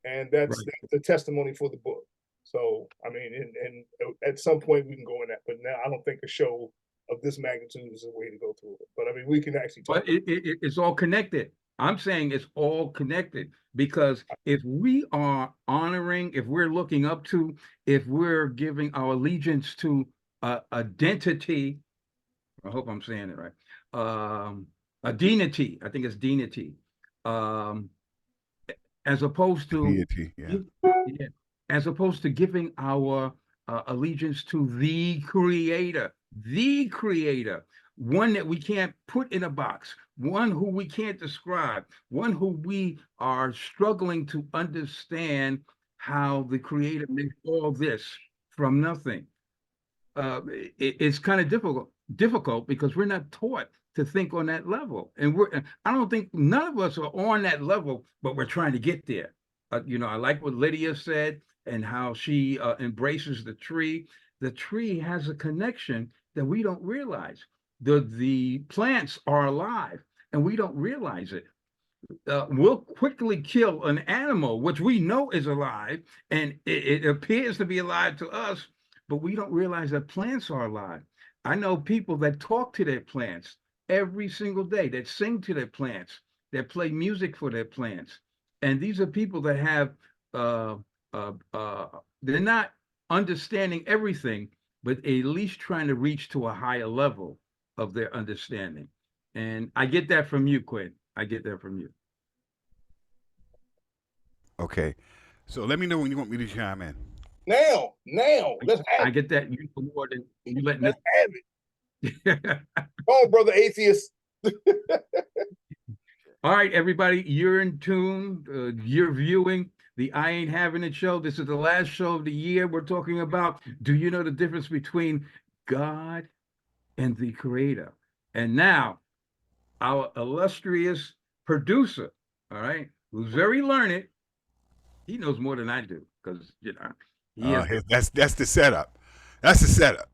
And that's the testimony for the book. So, I mean, and at some point we can go in that, but now I don't think a show of this magnitude is a way to go through it. But I mean, we can actually talk. But it's all connected. I'm saying it's all connected, because if we are honoring, if we're looking up to, if we're giving our allegiance to identity, I hope I'm saying it right, a deity, I think it's deity, as opposed to deity, yeah. As opposed to giving our allegiance to the creator, one that we can't put in a box, one who we can't describe, one who we are struggling to understand how the creator made all this from nothing. It's kind of difficult because we're not taught to think on that level. And I don't think none of us are on that level, but we're trying to get there. I like what Lydia said and how she embraces the tree. The tree has a connection that we don't realize. The plants are alive and we don't realize it. We'll quickly kill an animal which we know is alive, and it appears to be alive to us, but we don't realize that plants are alive. I know people that talk to their plants every single day, that sing to their plants, that play music for their plants. And these are people that have, uh, they're not understanding everything, but at least trying to reach to a higher level of their understanding. And I get that from you, Quinn. I get that from you. Okay. So let me know when you want me to chime in. Now, let's have I get that you know more than you let me. Let's have it. Come on, brother atheist. All right, everybody, you're in tune. You're viewing the I Ain't Having It show. This is the last show of the year. We're talking about, do you know the difference between God and the Creator? And now, our illustrious producer, all right, who's very learned, he knows more than I do, because, you know, That's the setup. That's the setup.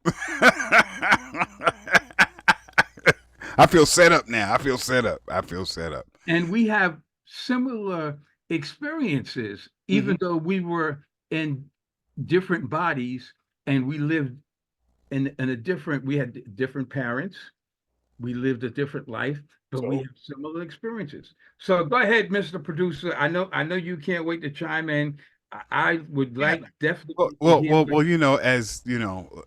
I feel set up now. I feel set up. And we have similar experiences, even though we were in different bodies and we lived in a different, we had different parents, we lived a different life, but we have similar experiences. So go ahead, Mr. Producer. I know you can't wait to chime in. I would like definitely. Well, you know, as you know,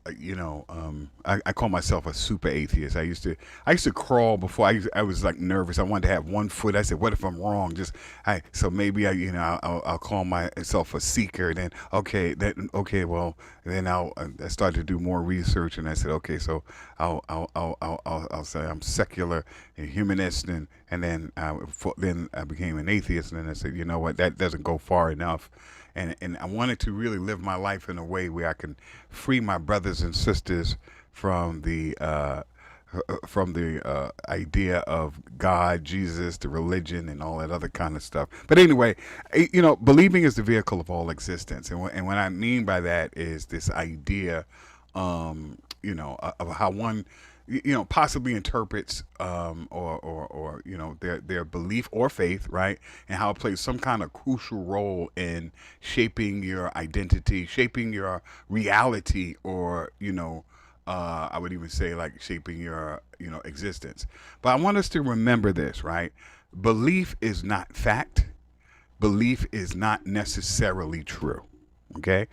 I call myself a super atheist. I used to crawl before I was like nervous. I wanted to have one foot. I said, what if I'm wrong? So maybe I'll call myself a seeker. Then well, then I started to do more research, and I said, okay, so I'll say I'm secular and humanist, and then I became an atheist, and then I said, you know what, that doesn't go far enough. And I wanted to really live my life in a way where I can free my brothers and sisters from the idea of God, Jesus, the religion, and all that other kind of stuff. But anyway, you know, believing is the vehicle of all existence, and what I mean by that is this idea, you know, of how one, you know, possibly interprets or you know, their belief or faith, right, and how it plays some kind of crucial role in shaping your identity, shaping your reality, or you know, I would even say like shaping your, you know, existence. But I want us to remember this, right? Belief is not fact. Belief is not necessarily true. Okay?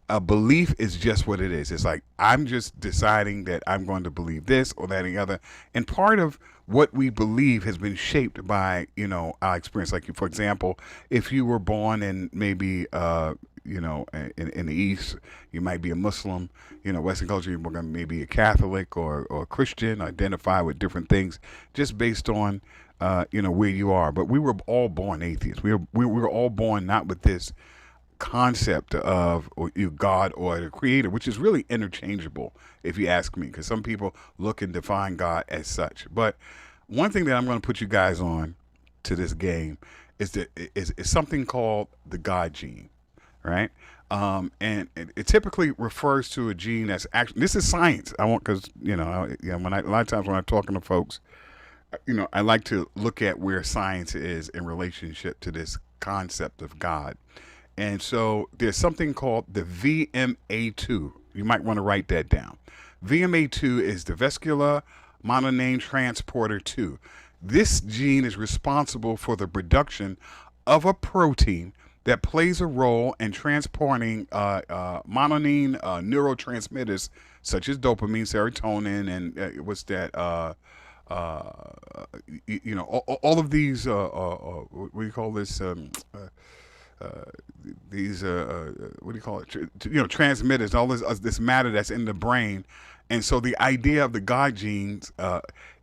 A belief is just what it is. It's like, I'm just deciding that I'm going to believe this or that or the other. And part of what we believe has been shaped by, you know, our experience. Like, for example, if you were born in maybe, you know, in the East, you might be a Muslim. You know, Western culture, you're going to maybe a Catholic or a Christian, identify with different things just based on, you know, where you are. But we were all born atheists. We were all born not with this concept of God or the creator, which is really interchangeable if you ask me, because some people look and define God as such. But one thing that I'm going to put you guys on to this game is something called the God gene, right? And it typically refers to a gene that's actually, this is science. I want, because you know, a lot of times when I'm talking to folks, you know, I like to look at where science is in relationship to this concept of God. And so there's something called the VMA2. You might want to write that down. VMA2 is the vascular monoamine transporter 2. This gene is responsible for the production of a protein that plays a role in transporting monoamine neurotransmitters such as dopamine, serotonin, and what's that? You know, all of these. What do you call this? These what do you call it? You know, transmitters, all this matter that's in the brain. And so the idea of the God genes,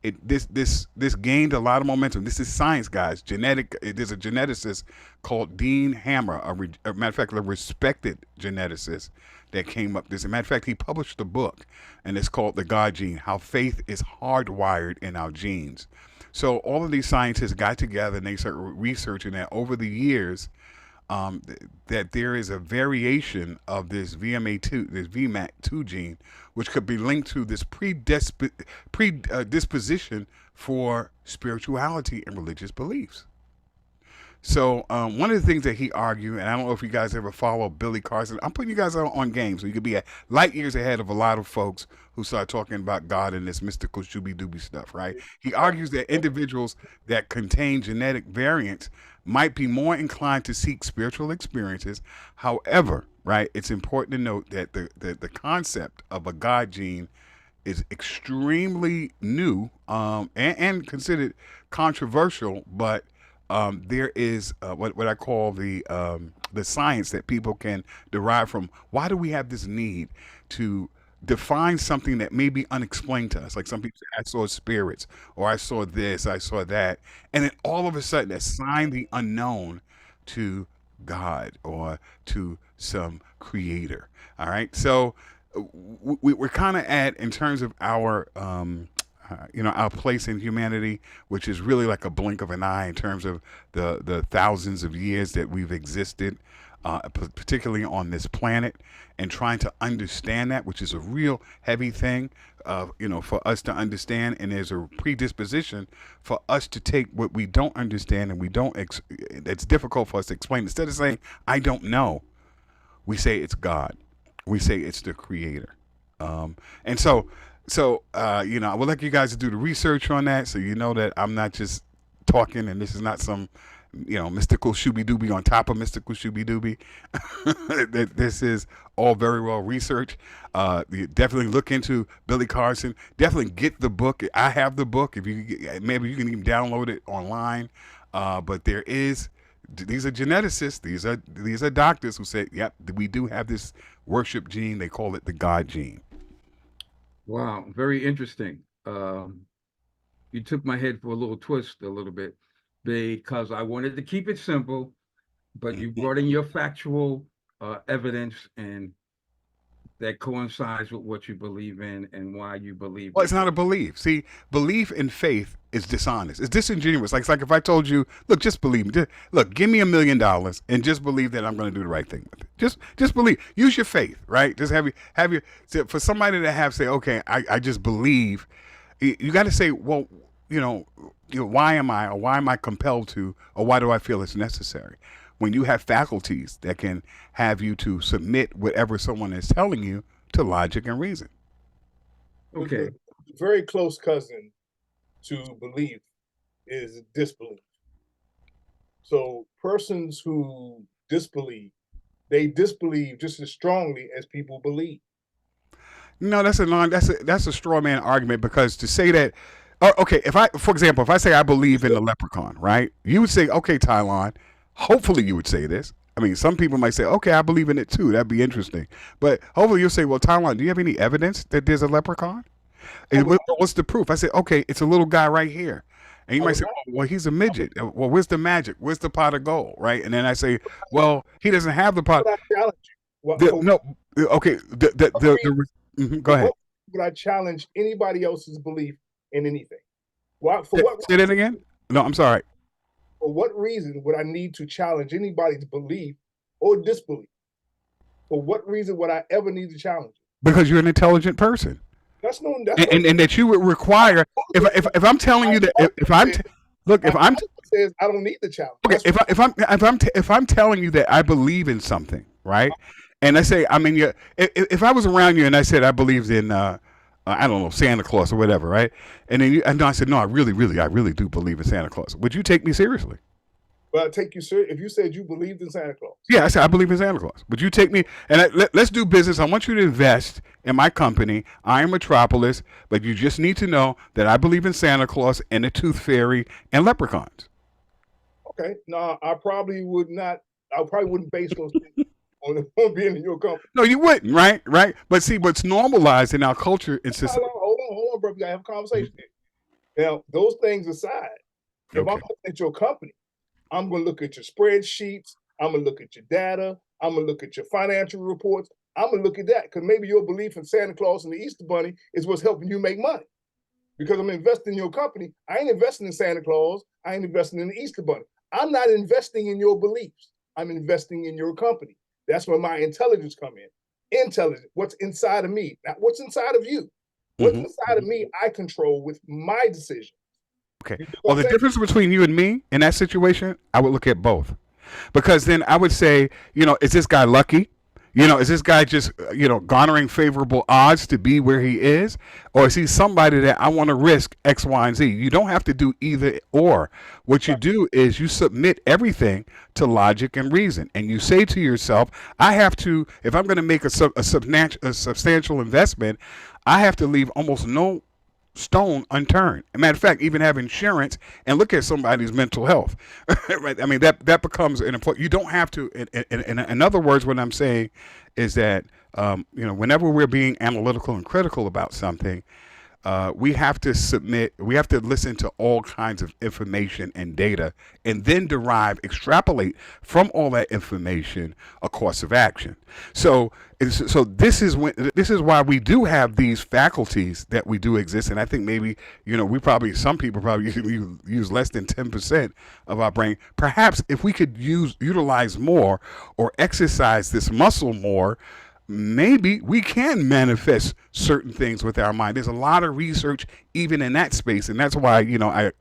this gained a lot of momentum. This is science, guys. There's a geneticist called Dean Hammer, a matter of fact, a respected geneticist that came up. As a matter of fact, he published a book, and it's called The God Gene: How Faith is Hardwired in Our Genes. So all of these scientists got together and they started researching that over the years. That there is a variation of this VMAT2 gene, which could be linked to this predisposition for spirituality and religious beliefs. So one of the things that he argued, and I don't know if you guys ever follow Billy Carson. I'm putting you guys on game, so you could be light years ahead of a lot of folks who start talking about God and this mystical shooby dooby stuff, right? He argues that individuals that contain genetic variants might be more inclined to seek spiritual experiences. However, right, it's important to note that the concept of a God gene is extremely new and considered controversial, but there is what I call the science that people can derive from. Why do we have this need to define something that may be unexplained to us? Like some people say, I saw spirits, or I saw this, I saw that, and then all of a sudden assign the unknown to God or to some creator. All right, so we're kind of at, in terms of our our place in humanity, which is really like a blink of an eye in terms of the thousands of years that we've existed, particularly on this planet, and trying to understand that, which is a real heavy thing, for us to understand. And there's a predisposition for us to take what we don't understand and we don't. It's difficult for us to explain. Instead of saying I don't know, we say it's God. We say it's the creator. And so I would like you guys to do the research on that, so you know that I'm not just talking, and this is not some, mystical shooby dooby on top of mystical shooby dooby. That this is all very well researched. You definitely look into Billy Carson. Definitely get the book. I have the book. Maybe you can even download it online. But these are geneticists. These are doctors who say, yep, we do have this worship gene. They call it the God gene. Wow, very interesting. You took my head for a little twist a little bit, because I wanted to keep it simple, but you brought in your factual evidence, and that coincides with what you believe in and why you believe. Well, it's not a belief. See, belief in faith is dishonest. It's disingenuous. Like if I told you, look, just believe me. Look, give me $1 million and just believe that I'm going to do the right thing with it. Just believe. Use your faith, right? Just have your. For somebody to say, okay, I just believe. You got to say, well, why am I compelled to, or why do I feel it's necessary? When you have faculties that can have you to submit whatever someone is telling you to logic and reason. Okay. Very close cousin to belief is disbelief. So persons who disbelieve, they disbelieve just as strongly as people believe. No, that's a straw man argument, because to say that, okay, for example, if I say I believe in the leprechaun, right? You would say, okay, Tylon, hopefully you would say this. I mean, some people might say, okay, I believe in it too. That'd be interesting. But hopefully you'll say, well, Tylon, do you have any evidence that there's a leprechaun? And what's the proof? I say, okay, it's a little guy right here. And you might say, well, he's a midget. Well, where's the magic? Where's the pot of gold, right? And then I say, well, he doesn't have the pot. No, okay. Go ahead. Would I challenge anybody else's belief in anything? Say that again? No, I'm sorry. For what reason would I need to challenge anybody's belief or disbelief? For what reason would I ever need to challenge it? Because you're an intelligent person. And that you would require, if I'm telling you that if I'm says I don't need the challenge. Okay, if I'm telling you that I believe in something, right? And I say, I mean, if I was around you and I said I believed in I don't know, Santa Claus or whatever, right? And then I said, no, I really do believe in Santa Claus. Would you take me seriously? Well, I'd take you serious if you said you believed in Santa Claus. Yeah, I said I believe in Santa Claus. Would you take me? And let's do business. I want you to invest in my company, Iron Metropolis, but you just need to know that I believe in Santa Claus and the Tooth Fairy and leprechauns. Okay. No, I probably would not. I probably wouldn't base those things on being in your company. No, you wouldn't, right? But see, what's normalized in our culture and society. Hold on, bro. We gotta have a conversation here. Now, those things aside, if I'm looking at your company, I'm gonna look at your spreadsheets. I'm gonna look at your data. I'm gonna look at your financial reports. I'm gonna look at that, because maybe your belief in Santa Claus and the Easter Bunny is what's helping you make money. Because I'm investing in your company. I ain't investing in Santa Claus. I ain't investing in the Easter Bunny. I'm not investing in your beliefs. I'm investing in your company. That's where my intelligence come in. Intelligence, what's inside of me, not what's inside of you. What's inside of me, I control with my decision. Okay. You know Well, what the I'm saying? difference between you and me in that situation, I would look at both. Because then I would say, is this guy lucky? Is this guy just, garnering favorable odds to be where he is? Or is he somebody that I want to risk X, Y, and Z? You don't have to do either or. What you do is you submit everything to logic and reason. And you say to yourself, I have to, if I'm going to make a substantial investment, I have to leave almost no stone unturned. As a matter of fact, even have insurance and look at somebody's mental health. Right? I mean, that becomes an important. You don't have to. In other words, what I'm saying is that whenever we're being analytical and critical about something, we have to listen to all kinds of information and data, and then extrapolate from all that information a course of action. So this is why we do have these faculties that we do exist, and I think maybe some people probably use less than 10% of our brain. Perhaps if we could utilize more or exercise this muscle more, maybe we can manifest certain things with our mind. There's a lot of research even in that space, and that's why I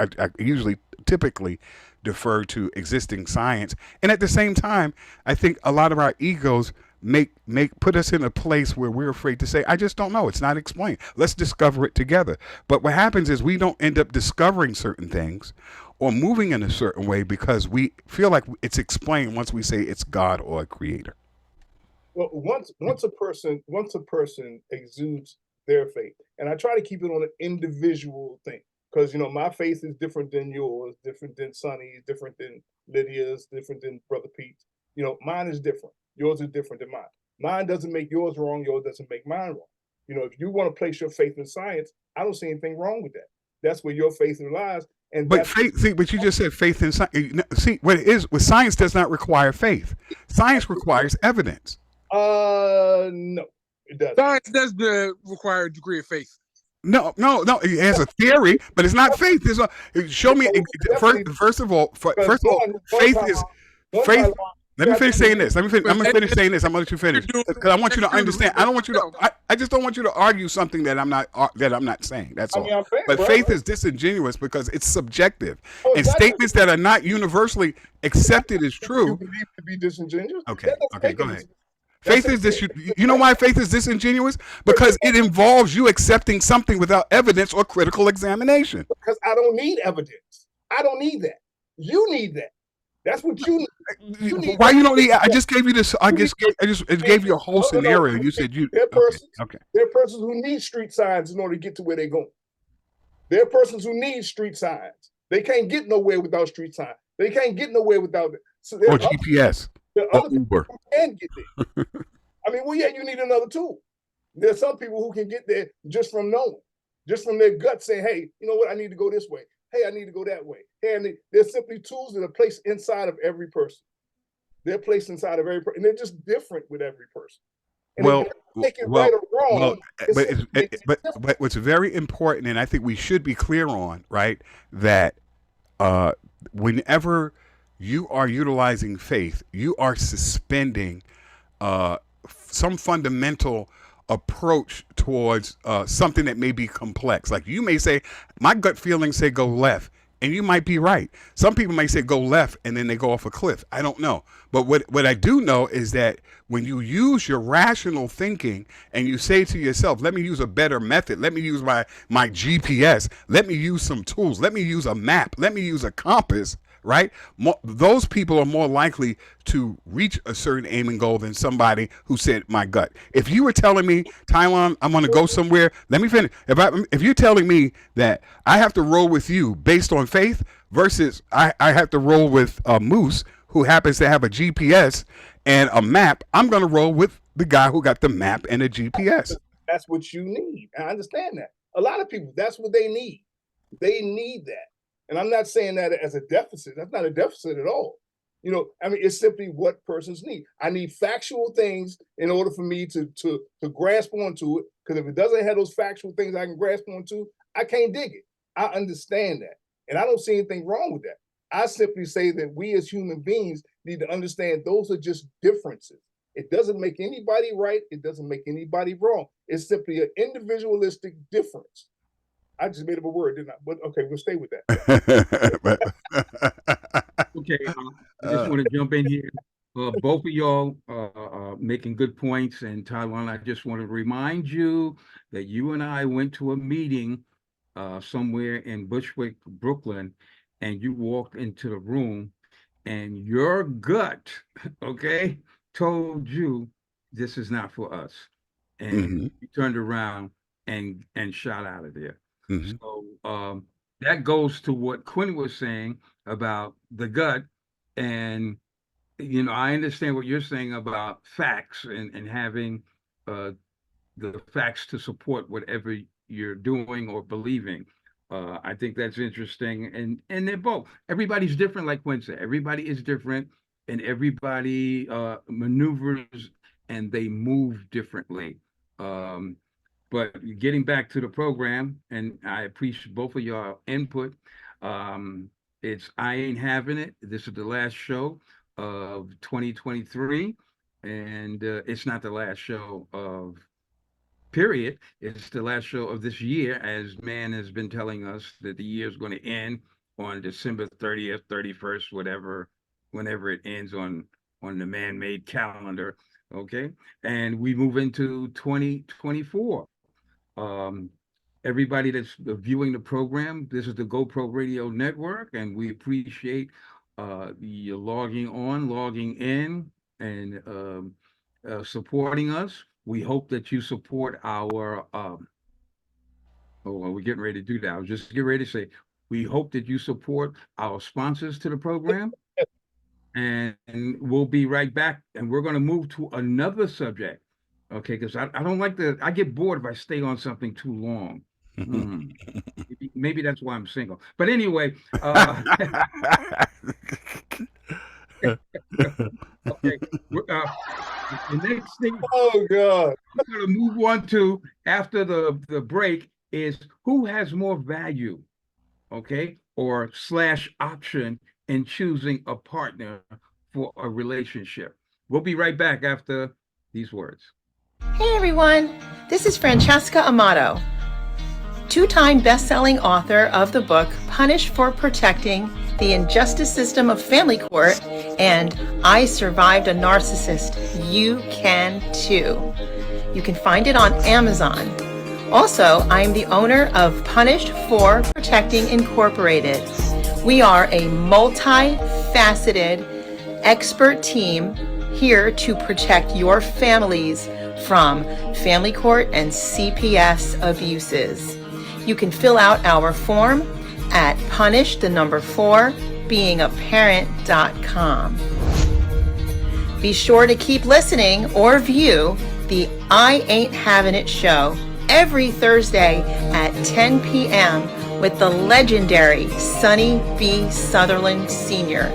usually typically defer to existing science. And at the same time, I think a lot of our egos put us in a place where we're afraid to say, I just don't know, it's not explained, let's discover it together. But what happens is we don't end up discovering certain things or moving in a certain way because we feel like it's explained once we say it's God or a creator. Well, once a person exudes their faith, and I try to keep it on an individual thing, because my faith is different than yours, different than Sonny's, different than Lydia's, different than Brother Pete's. Mine is different. Yours is different than mine. Mine doesn't make yours wrong. Yours doesn't make mine wrong. If you want to place your faith in science, I don't see anything wrong with that. That's where your faith lies. And but but you just said faith in science. See, what it is with science does not require faith. Science requires evidence. No, it doesn't. Science does require a degree of faith. No. It has a theory, but it's not faith. Show me first of all, faith is faith. Let me finish saying this. I'm going to finish saying this. I'm going to let you finish because I want you to understand. I don't want you to. I just don't want you to argue something that I'm not saying. That's all. But faith is disingenuous because it's subjective, and statements that are not universally accepted as true. You believe to be disingenuous? Okay. Go ahead. Faith is this. You know why faith is disingenuous? Because it involves you accepting something without evidence or critical examination. Because I don't need evidence. I don't need that. You need that. That's what you need. Why you don't need? I just gave you this. I just gave you a whole scenario. You said you. There are persons. Okay. There are persons who need street signs in order to get to where they're going. There are persons who need street signs. They can't get nowhere without street signs. They can't get nowhere without it. So or GPS. There are other people who can get there. I mean, well, yeah, you need another tool. There's some people who can get there just from knowing, just from their gut saying, hey, you know what, I need to go this way. Hey, I need to go that way. Hey, and there's simply tools that are placed inside of every person. They're placed inside of every person, and they're just different with every person. And right or wrong. But what's very important, and I think we should be clear on, right, that whenever you are utilizing faith, you are suspending some fundamental approach towards something that may be complex. Like you may say, my gut feelings say go left, and you might be right. Some people may say go left, and then they go off a cliff. I don't know. But what I do know is that when you use your rational thinking and you say to yourself, let me use a better method, let me use my GPS, let me use some tools, let me use a map, let me use a compass, right? Those people are more likely to reach a certain aim and goal than somebody who said my gut. If you were telling me, Taiwan, I'm going to go somewhere, let me finish. If you're telling me that I have to roll with you based on faith versus I have to roll with Moose who happens to have a GPS and a map, I'm going to roll with the guy who got the map and a GPS. That's what you need. I understand that. A lot of people, that's what they need. They need that. And I'm not saying that as a deficit. That's not a deficit at all. I mean, it's simply what persons need. I need factual things in order for me to grasp onto it. Because if it doesn't have those factual things I can grasp onto, I can't dig it. I understand that. And I don't see anything wrong with that. I simply say that we as human beings need to understand those are just differences. It doesn't make anybody right. It doesn't make anybody wrong. It's simply an individualistic difference. I just made up a word, didn't I? But okay, we'll stay with that. Okay, I just want to jump in here. Both of y'all making good points, and Taiwan, I just want to remind you that you and I went to a meeting somewhere in Bushwick, Brooklyn, and you walked into the room, and your gut, okay, told you this is not for us, and you turned around and shot out of there. So that goes to what Quinn was saying about the gut. And, you know, I understand what you're saying about facts and having the facts to support whatever you're doing or believing. I think that's interesting. And they're both. Everybody's different, like Quinn said. Everybody is different, and everybody maneuvers and they move differently. But getting back to the program, and I appreciate both of y'all input. It's I Ain't Having It. This is the last show of 2023, and it's not the last show of period. It's the last show of this year, as man has been telling us that the year is going to end on December 30th, 31st, whenever it ends on the man-made calendar. Okay, and we move into 2024. Everybody that's viewing the program, this is the GoPro Radio Network, and we appreciate the logging in, and supporting us. We hope that you support our, we're getting ready to do that. I was just getting ready to say, we hope that you support our sponsors to the program, and we'll be right back, and we're going to move to another subject. Okay, because I don't like I get bored if I stay on something too long. Maybe that's why I'm single. But anyway, okay. The next thing oh God, we're going to move on to after the break is who has more value, okay, or / option in choosing a partner for a relationship. We'll be right back after these words. Hey everyone, this is Francesca Amato, two-time best-selling author of the book Punished for Protecting the Injustice System of Family Court and I Survived a Narcissist. You can too. You can find it on Amazon. Also, I am the owner of Punished for Protecting Incorporated. We are a multi-faceted expert team here to protect your families from family court and CPS abuses. You can fill out our form at punish4beingaparent.com. Be sure to keep listening or view the I Ain't Having It show every Thursday at 10 p.m. with the legendary Sonny B. Southerland Sr.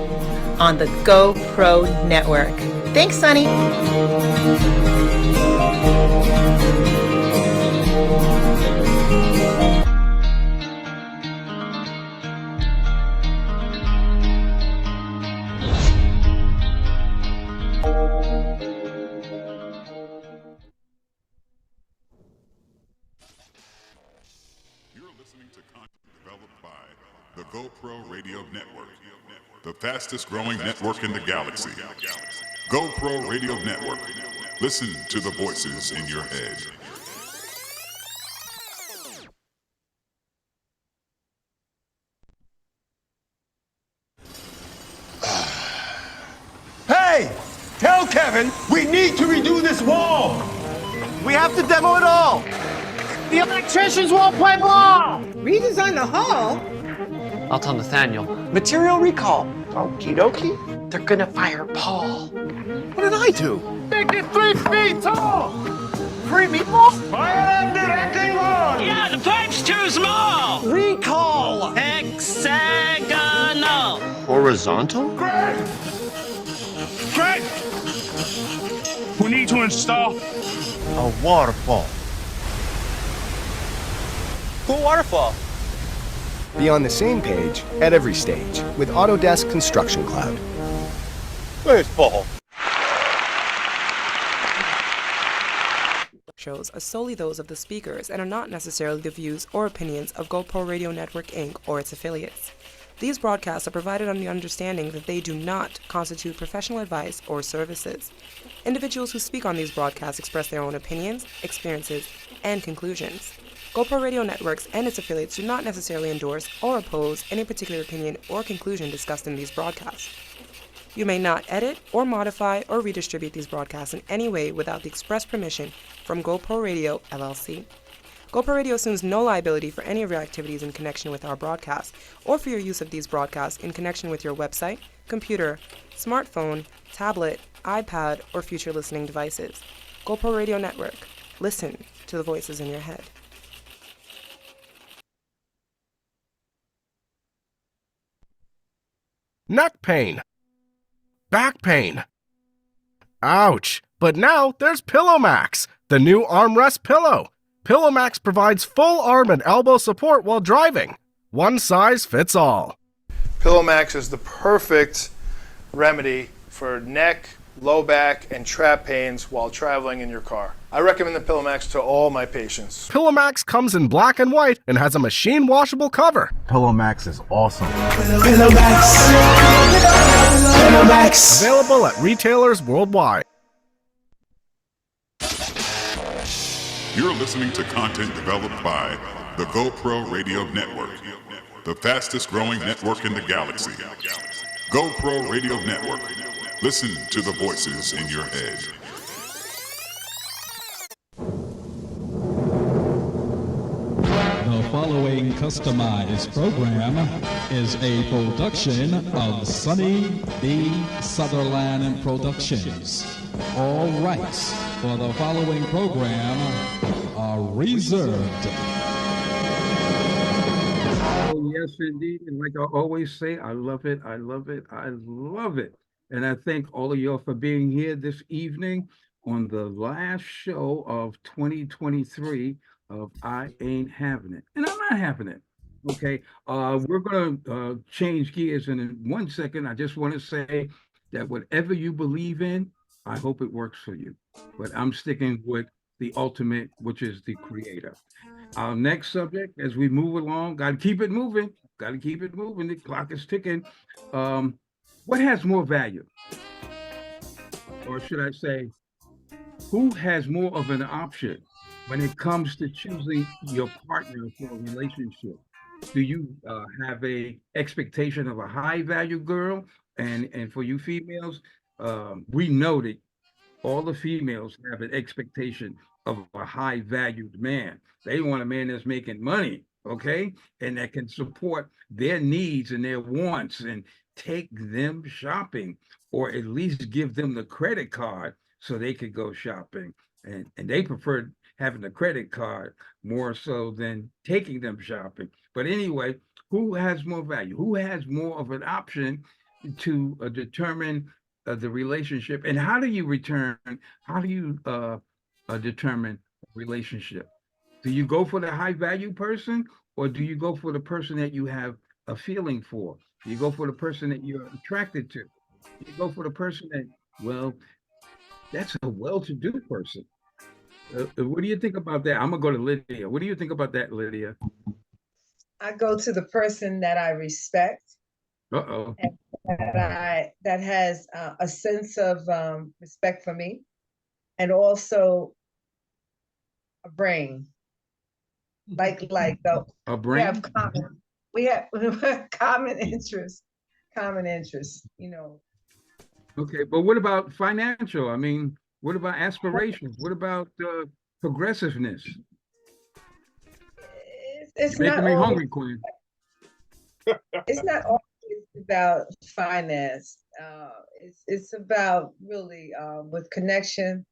on the GoPro Network. Thanks, Sonny. The GoPro Radio Network, the fastest growing network in the galaxy. GoPro Radio Network. Listen to the voices in your head. Hey! Tell Kevin we need to redo this wall! We have to demo it all! The electricians won't play ball! Redesign the hall? I'll tell Nathaniel. Material recall. Okie dokie. They're gonna fire Paul. What did I do? Make it 3 feet tall! 3 meatballs? I am directing one! Yeah, the pipe's too small! Recall! Hexagonal! Horizontal? Greg! Greg! We need to install a waterfall. Cool waterfall. Be on the same page at every stage with Autodesk Construction Cloud. Where's Paul? shows are solely those of the speakers and are not necessarily the views or opinions of GoPro Radio Network Inc. or its affiliates. These broadcasts are provided on the understanding that they do not constitute professional advice or services. Individuals who speak on these broadcasts express their own opinions, experiences, and conclusions. GoPro Radio Networks and its affiliates do not necessarily endorse or oppose any particular opinion or conclusion discussed in these broadcasts. You may not edit or modify or redistribute these broadcasts in any way without the express permission from GoPro Radio, LLC. GoPro Radio assumes no liability for any of your activities in connection with our broadcast or for your use of these broadcasts in connection with your website, computer, smartphone, tablet, iPad, or future listening devices. GoPro Radio Network. Listen to the voices in your head. Neck pain. Back pain. Ouch! But now there's Pillow Max, the new armrest pillow. Pillow Max provides full arm and elbow support while driving. One size fits all. Pillow Max is the perfect remedy for neck, low back, and trap pains while traveling in your car. I recommend the Pillow Max to all my patients. Pillow Max comes in black and white and has a machine washable cover. Pillow Max is awesome. Pillow Max. Pillow Max. Available at retailers worldwide. You're listening to content developed by the GoPro Radio Network, the fastest growing network in the galaxy. GoPro Radio Network. Listen to the voices in your head. The following customized program is a production of Sonny B. Southerland Productions. All rights for the following program are reserved. Oh, yes, indeed. And like I always say, I love it. I love it. I love it. And I thank all of y'all for being here this evening on the last show of 2023 of I Ain't Having It. And I'm not having it. Okay. We're going to change gears. And in 1 second, I just want to say that whatever you believe in, I hope it works for you. But I'm sticking with the ultimate, which is the creator. Our next subject, as we move along, got to keep it moving. Got to keep it moving. The clock is ticking. What has more value? Or should I say, who has more of an option when it comes to choosing your partner for a relationship? Do you have a expectation of a high value girl? And for you females, we know that all the females have an expectation of a high valued man. They want a man that's making money, okay? And that can support their needs and their wants and take them shopping, or at least give them the credit card so they could go shopping. And they prefer having the credit card more so than taking them shopping. But anyway, who has more value? Who has more of an option to determine the relationship? And how do you determine a relationship? Do you go for the high value person, or do you go for the person that you have a feeling for? Do you go for the person that you're attracted to? You go for the person that, well, that's a well-to-do person. What do you think about that? I'm gonna go to Lydia. What do you think about that, Lydia? I go to the person that I respect. Uh-oh. And that has a sense of respect for me, and also a brain. Like a brain. We have common interests, you know. Okay, but what about financial? I mean, what about aspirations? What about progressiveness? It's making not me always, hungry, Queen. It's not always about finance. It's about really with connection.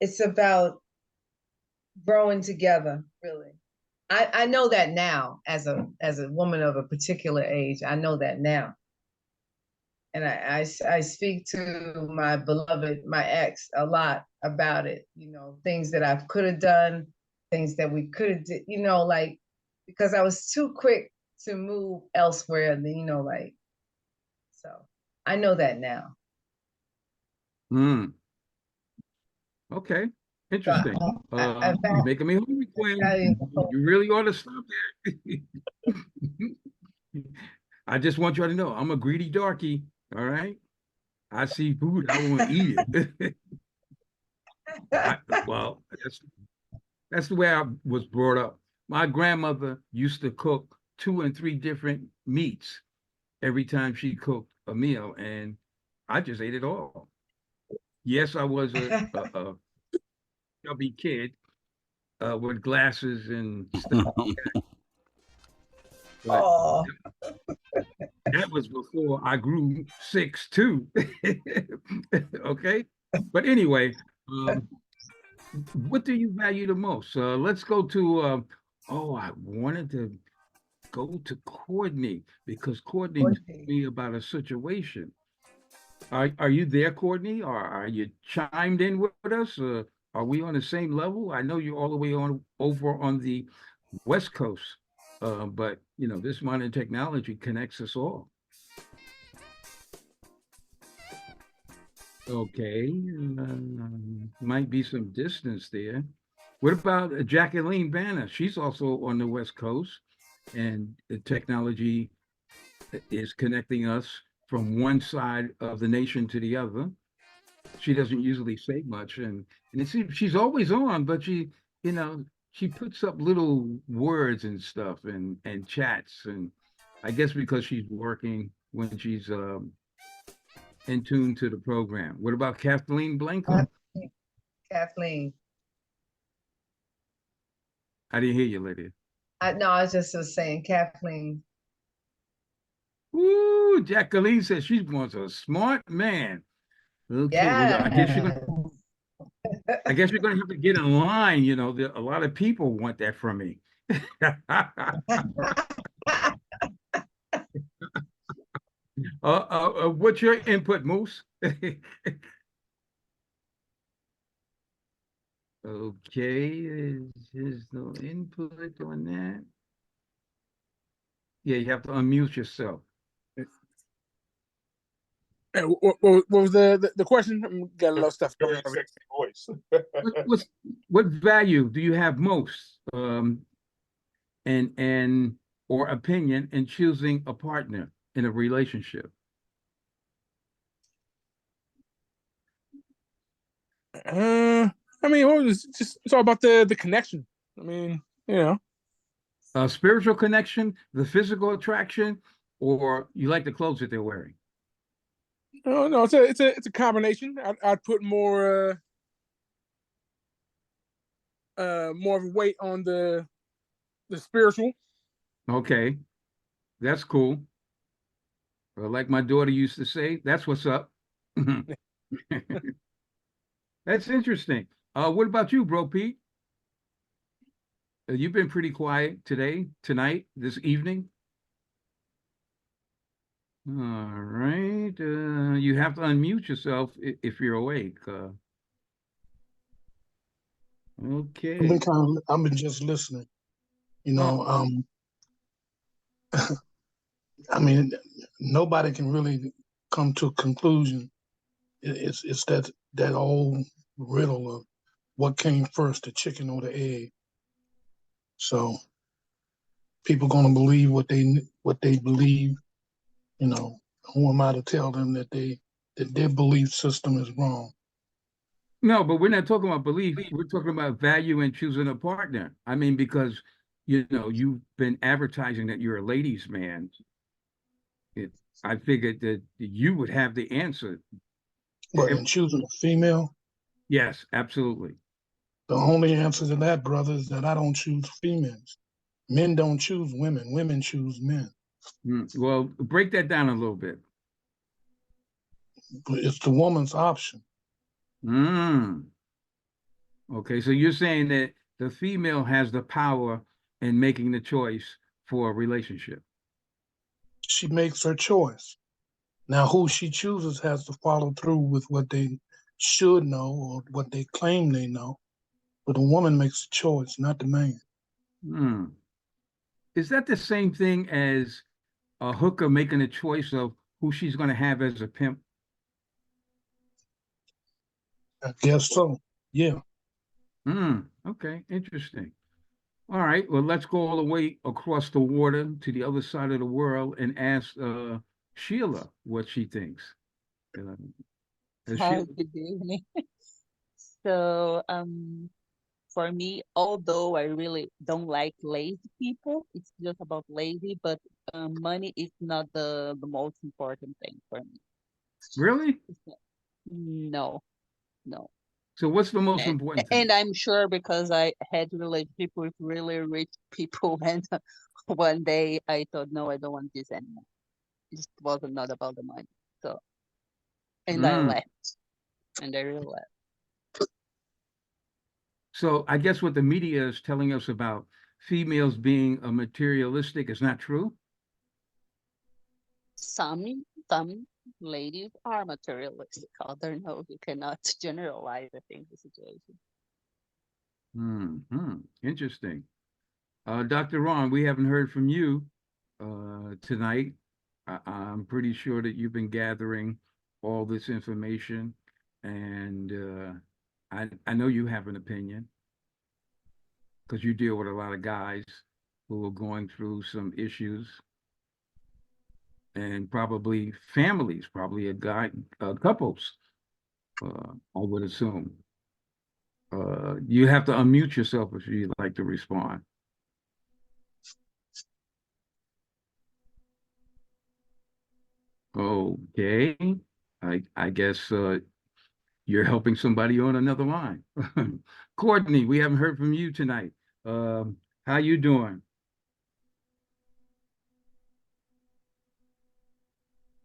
It's about growing together, really. I know that now as a woman of a particular age. I know that now. And I speak to my beloved, my ex, a lot about it, you know, things that I could have done, things that we could have did, you know, like, because I was too quick to move elsewhere, you know, like, so I know that now. Okay. Interesting. You're making me hungry, Quinn. You really ought to stop that. I just want you all to know I'm a greedy darky. All right. I see food, I want to eat it. Well, that's the way I was brought up. My grandmother used to cook 2 and 3 different meats every time she cooked a meal, and I just ate it all. Yes, I was a chubby kid with glasses and stuff like that. But Oh, that was before I grew 6'2". Okay. But anyway, what do you value the most? Let's go to, I wanted to go to Courtney because Courtney told me about a situation. Are you there, Courtney? Or are you chimed in with us? Are we on the same level? I know you're all the way on over on the West Coast, but you know this modern technology connects us all. Okay, might be some distance there. What about Jacqueline Banner? She's also on the West Coast, and the technology is connecting us from one side of the nation to the other. She doesn't usually say much, and it seems she's always on, but she puts up little words and stuff and chats, and I guess because she's working when she's in tune to the program. What about Kathleen Blanco? Kathleen. I didn't hear you, Lydia. No, I was just saying Kathleen. Ooh, Jacqueline says she wants a smart man. Okay, well, I guess you're gonna have to get in line. You know, a lot of people want that from me. What's your input, Moose? Okay, there's no input on that. Yeah, you have to unmute yourself. What was the question? I'm got a lot of stuff going on. Voice. What value do you have most, and or opinion in choosing a partner in a relationship? I mean, it's all about the connection. I mean, Spiritual connection, the physical attraction, or you like the clothes that they're wearing? No, it's a combination. I'd put more of a weight on the spiritual. Okay, that's cool. Well, like my daughter used to say, that's what's up. That's interesting. What about you, bro, Pete? You've been pretty quiet tonight, this evening. All right. You have to unmute yourself if you're awake. Okay. I've been just listening. You know, I mean, nobody can really come to a conclusion. It's that old riddle of what came first, the chicken or the egg. So people gonna believe what they believe. You know, who am I to tell them that their belief system is wrong? No, but we're not talking about belief. We're talking about value in choosing a partner. I mean, because you've been advertising that you're a ladies' man. I figured that you would have the answer. But in choosing a female? Yes, absolutely. The only answer to that, brother, is that I don't choose females. Men don't choose women. Women choose men. Well, break that down a little bit. It's the woman's option. Okay, so you're saying that the female has the power in making the choice for a relationship. She makes her choice. Now, who she chooses has to follow through with what they should know or what they claim they know. But the woman makes a choice, not the man. Is that the same thing as a hooker making a choice of who she's going to have as a pimp? I guess so, yeah. Okay, interesting. All right, well, let's go all the way across the water to the other side of the world and ask Sheila what she thinks. Hi, Sheila, good evening. So, for me, although I really don't like lazy people, it's just about lazy, but money is not the most important thing for me. really? No, no. So what's the most And, important thing? and I'm sure because I had relationship with really rich people, and one day I thought, no, I don't want this anymore. It just wasn't not about the money. So, and I Mm. left, and I really left. So I guess what the media is telling us about females being a materialistic is not true. Some ladies are materialistic. Other no, you cannot generalize. I think the situation. Interesting. Dr. Ron, we haven't heard from you tonight. I'm pretty sure that you've been gathering all this information, and I know you have an opinion because you deal with a lot of guys who are going through some issues and probably families, probably couples, I would assume. You have to unmute yourself if you'd like to respond. Okay. I guess you're helping somebody on another line. Courtney, we haven't heard from you tonight. How you doing?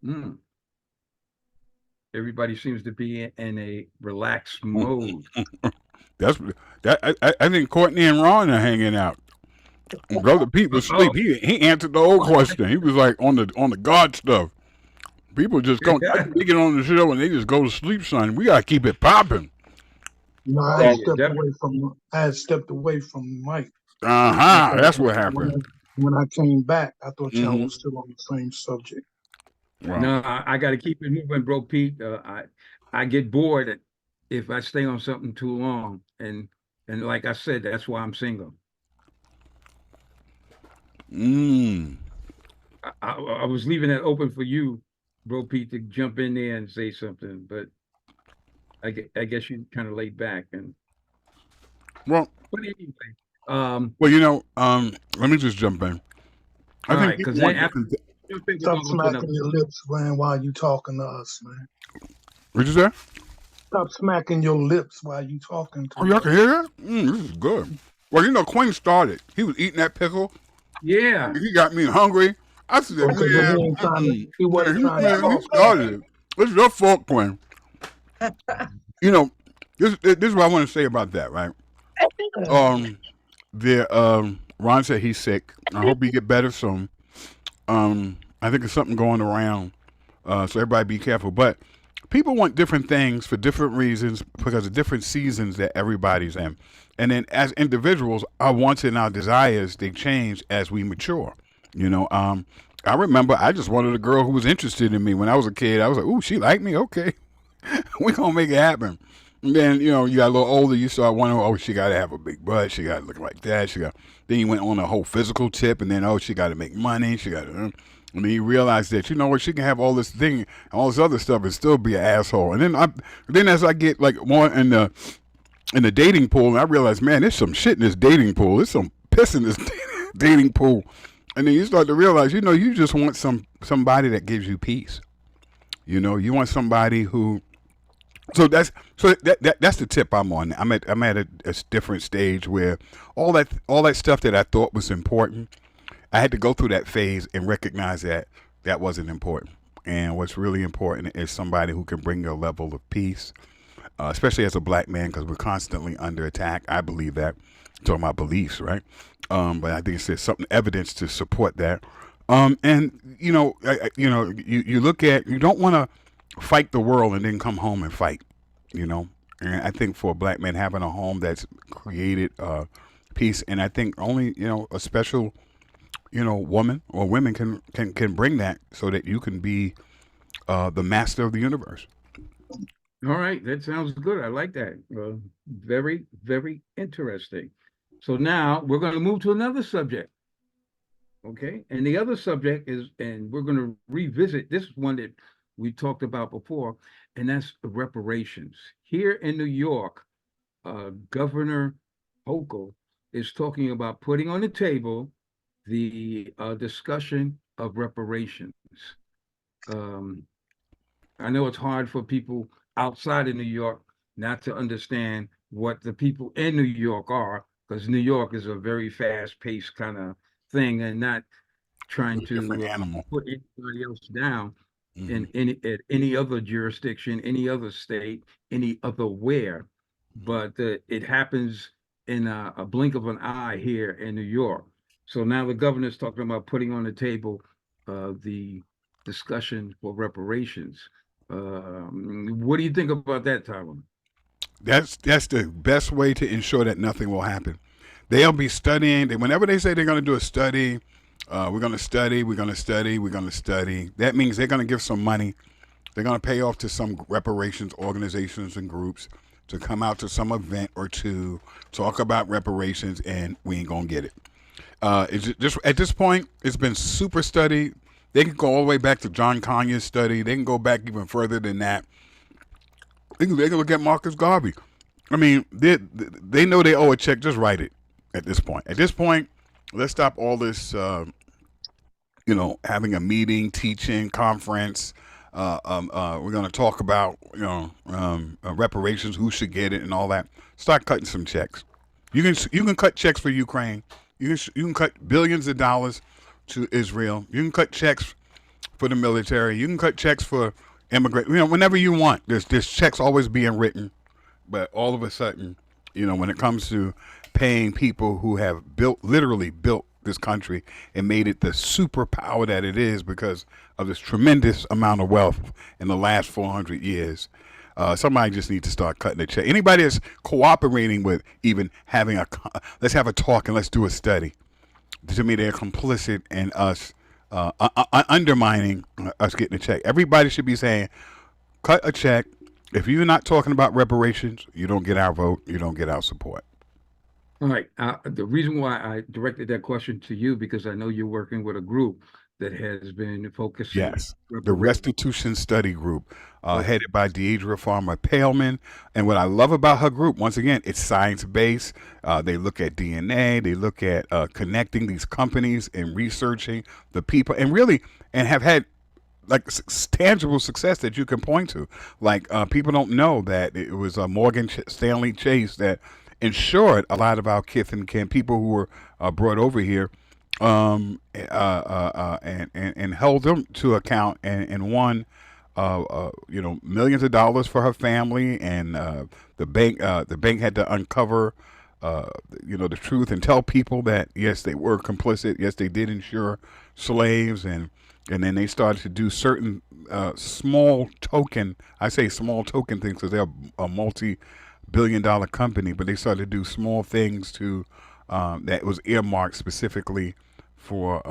Hmm. Everybody seems to be in a relaxed mode. That's that. I think Courtney and Ron are hanging out. Brother Pete was asleep. He answered the old question. He was like on the God stuff. People just go. They get on the show and they just go to sleep, son. We gotta keep it popping. You know, I had stepped away from Mike. That's what happened. When I came back, I thought y'all Mhm. was still on the same subject. No, I got to keep it moving, bro, Pete. I get bored if I stay on something too long, and like I said, that's why I'm single. I was leaving that open for you, bro, Pete, to jump in there and say something, but I guess you kind of laid back and. Well, but anyway, let me just jump in. I think because people want different Stop smacking your lips, man, while you talking to us, man. What'd you say? Stop smacking your lips while you talking to us. Oh, y'all can hear that? This is good. Well, Quinn started. He was eating that pickle. Yeah. He got me hungry. I said, man, He started it. It's your fault, Quinn. This is what I want to say about that, right? Ron said he's sick. I hope he get better soon. I think there's something going around. So everybody be careful. But people want different things for different reasons because of different seasons that everybody's in. And then as individuals, our wants and our desires, they change as we mature. I remember I just wanted a girl who was interested in me when I was a kid. I was like, ooh, she liked me? Okay. We're going to make it happen. And then, you got a little older, you start wondering, oh, she got to have a big butt. She got to look like that. Then you went on a whole physical tip, and then, oh, she got to make money. And then you realize that, you know what, she can have all this thing, all this other stuff, and still be an asshole. And then as I get like more in the dating pool, I realize, man, there's some shit in this dating pool. There's some piss in this dating pool. And then you start to realize, you just want somebody that gives you peace. You want somebody who. So that's the tip I'm on. I'm at a different stage where all that stuff that I thought was important, I had to go through that phase and recognize that wasn't important. And what's really important is somebody who can bring a level of peace, especially as a black man, because we're constantly under attack. I believe that. I'm talking about beliefs, right? But I think it's something evidence to support that. And you look at, you don't want to fight the world and then come home and fight, and I think for a black man, having a home that's created peace, and I think only a special woman or women can bring that so that you can be the master of the universe. All right, that sounds good. I like that. Very, very interesting. So now we're going to move to another subject. Okay. And the other subject is, and we're going to revisit this one that we talked about before, and that's reparations. Here in New York, Governor Hochul is talking about putting on the table the discussion of reparations. Um, I know it's hard for people outside of New York not to understand what the people in New York are, because New York is a very fast-paced kind of thing, and not trying Different to animal. put anybody else down Mhm. in any other jurisdiction, any other state, any other where. But it happens in a blink of an eye here in New York. So now the governor's talking about putting on the table the discussion for reparations. What do you think about that, Tyrone? That's the best way to ensure that nothing will happen. They'll be studying. Whenever they say they're going to do a study, we're going to study, we're going to study, we're going to study. That means they're going to give some money. They're going to pay off to some reparations organizations and groups to come out to some event or two, talk about reparations, and we ain't going to get it. It's just at this point, it's been super studied. They can go all the way back to John Conya's study. They can go back even further than that. They can look at Marcus Garvey. I mean, they know they owe a check. Just write it. At this point, let's stop all this. Having a meeting, teaching, conference. We're going to talk about reparations, who should get it, and all that. Start cutting some checks. You can cut checks for Ukraine. You can cut billions of dollars to Israel. You can cut checks for the military. You can cut checks for immigrant. Whenever you want. There's checks always being written, but all of a sudden, when it comes to paying people who have literally built this country and made it the superpower that it is because of this tremendous amount of wealth in the last 400 years. Somebody just needs to start cutting a check. Anybody that's cooperating with even having let's have a talk and let's do a study. To me, they're complicit in us undermining us getting a check. Everybody should be saying, cut a check. If you're not talking about reparations, you don't get our vote. You don't get our support. All right. The reason why I directed that question to you, because I know you're working with a group that has been focusing. Yes, the Restitution Study Group, headed by Deidre Farmer Paleman. And what I love about her group, once again, it's science-based. They look at DNA. They look at connecting these companies and researching the people, and have had like tangible success that you can point to. Like people don't know that it was Morgan Stanley Chase that insured a lot of our kith and kin, people who were brought over here, and held them to account and won, millions of dollars for her family. And the bank had to uncover, the truth and tell people that yes, they were complicit. Yes, they did insure slaves, and then they started to do certain small token. I say small token things because they're a multi-billion-dollar company, but they started to do small things to that was earmarked specifically for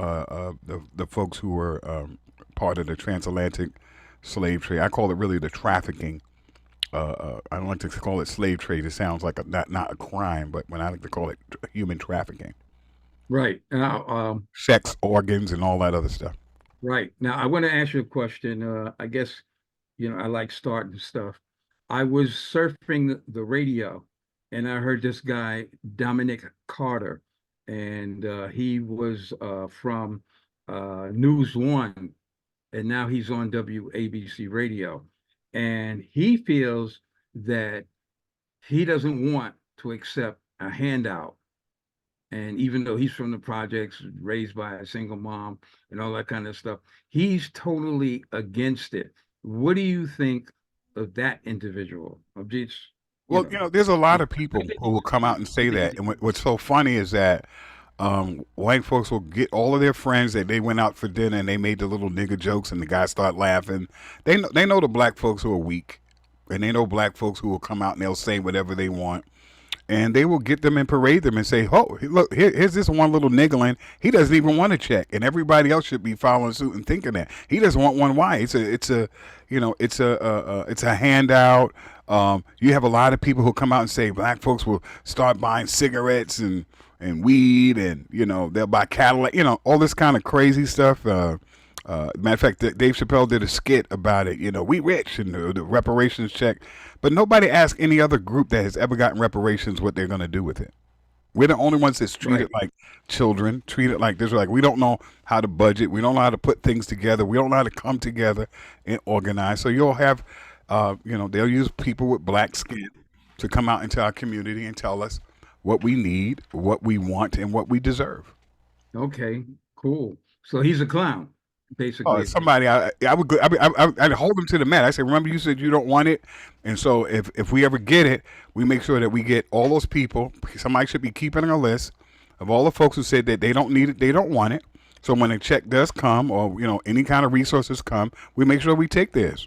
the folks who were part of the transatlantic slave trade. I call it really the trafficking. I don't like to call it slave trade. It sounds like not a crime, but when I like to call it human trafficking. Right. Now, sex, organs, and all that other stuff. Right. Now, I want to ask you a question. I guess, I like starting stuff. I was surfing the radio, and I heard this guy, Dominic Carter, and he was from News One, and now he's on WABC radio. And he feels that he doesn't want to accept a handout. And even though he's from the projects, raised by a single mom and all that kind of stuff, he's totally against it. What do you think of that individual? Well, there's a lot of people who will come out and say that. And what's so funny is that white folks will get all of their friends that they went out for dinner and they made the little nigger jokes and the guys start laughing. They know the black folks who are weak, and they know black folks who will come out and they'll say whatever they want. and they will get them and parade them and say, "Oh, look, here's this one little niggling. He doesn't even want to check, and everybody else should be following suit and thinking that he doesn't want one. Why? It's a handout. You have a lot of people who come out and say black folks will start buying cigarettes and weed, and they'll buy Cadillac. All this kind of crazy stuff. Matter of fact, Dave Chappelle did a skit about it. We rich and the reparations check, but nobody asked any other group that has ever gotten reparations what they're going to do with it. We're the only ones that's treated like children, treated like this. Like, we don't know how to budget, we don't know how to put things together, we don't know how to come together and organize. So you'll have, they'll use people with black skin to come out into our community and tell us what we need, what we want, and what we deserve. Okay, cool. So he's a clown, basically. Oh, somebody, I'd hold them to the mat. I say, remember, you said you don't want it, and so if we ever get it, we make sure that we get all those people. Somebody should be keeping a list of all the folks who said that they don't need it, they don't want it. So when a check does come, or any kind of resources come, we make sure we take theirs.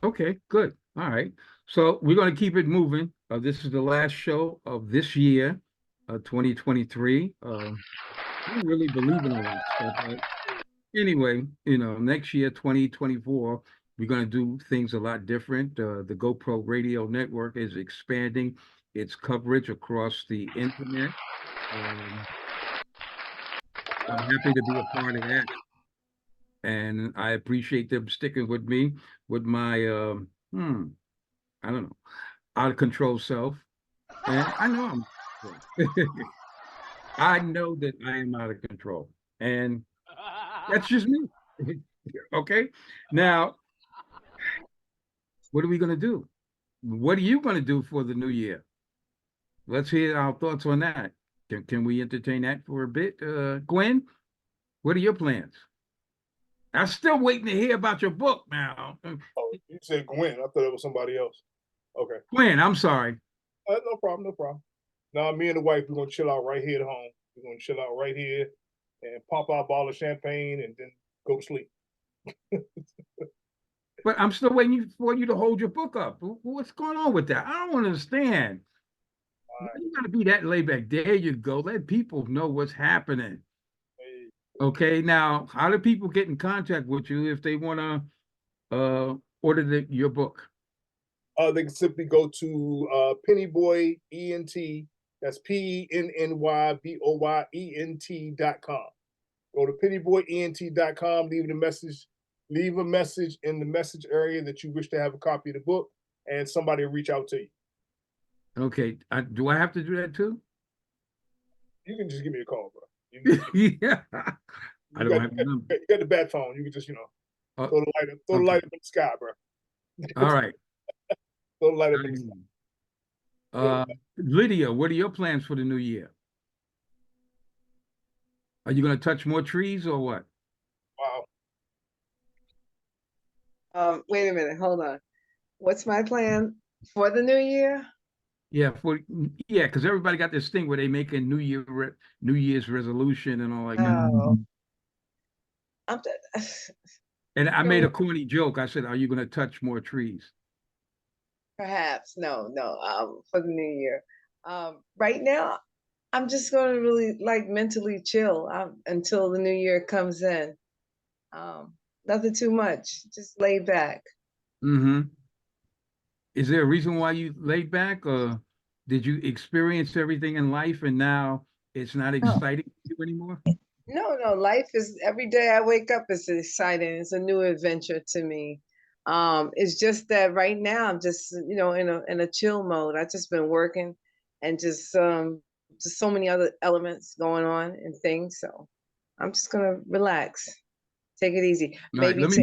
Okay, good. All right. So we're going to keep it moving. This is the last show of this year, 2023. I don't really believe in all that stuff. Anyway, next year, 2024, we're going to do things a lot different. The GoPro Radio Network is expanding its coverage across the internet. I'm happy to be a part of that. And I appreciate them sticking with me with my, I don't know, out of control self. And I know I know that I am out of control. And that's just me. Okay. Now, what are we going to do? What are you going to do for the new year? Let's hear our thoughts on that. Can we entertain that for a bit? Gwen, what are your plans? I'm still waiting to hear about your book now. Oh, you said Gwen. I thought it was somebody else. Okay. Gwen, I'm sorry. No problem. Now, me and the wife, we're going to chill out right here at home. We're going to chill out right here and pop our bottle of champagne and then go to sleep. But I'm still waiting for you to hold your book up. What's going on with that? I don't understand. You got to be that laid back. There you go. Let people know what's happening. Okay, now, how do people get in contact with you if they want to order your book? They can simply go to Pennyboy ENT. That's PENNYBOYENT.com. Go to pennyboyent.com. Leave a message in the message area that you wish to have a copy of the book, and somebody will reach out to you. Okay, do I have to do that too? You can just give me a call, bro. Yeah, I don't have the number. You got the bat phone. You can just throw the light up in the sky, bro. All right. Throw the light up in the sky. Lydia, what are your plans for the new year? Are you going to touch more trees or what? Wow. Wait a minute. Hold on. What's my plan for the new year? Yeah, because everybody got this thing where they make a New Year's resolution and all like that. And I made a corny joke. I said, "Are you going to touch more trees?" Perhaps no. For the new year, right now, I'm just going to really mentally chill until the new year comes in. Nothing too much, just laid back. Mm-hmm. Is there a reason why you laid back, or did you experience everything in life and now it's not exciting to you anymore? No. Life is, every day I wake up, it's exciting. It's a new adventure to me. It's just that right now I'm just, in a chill mode. I've just been working and just so many other elements going on and things. So I'm just gonna relax, take it easy. Right, let me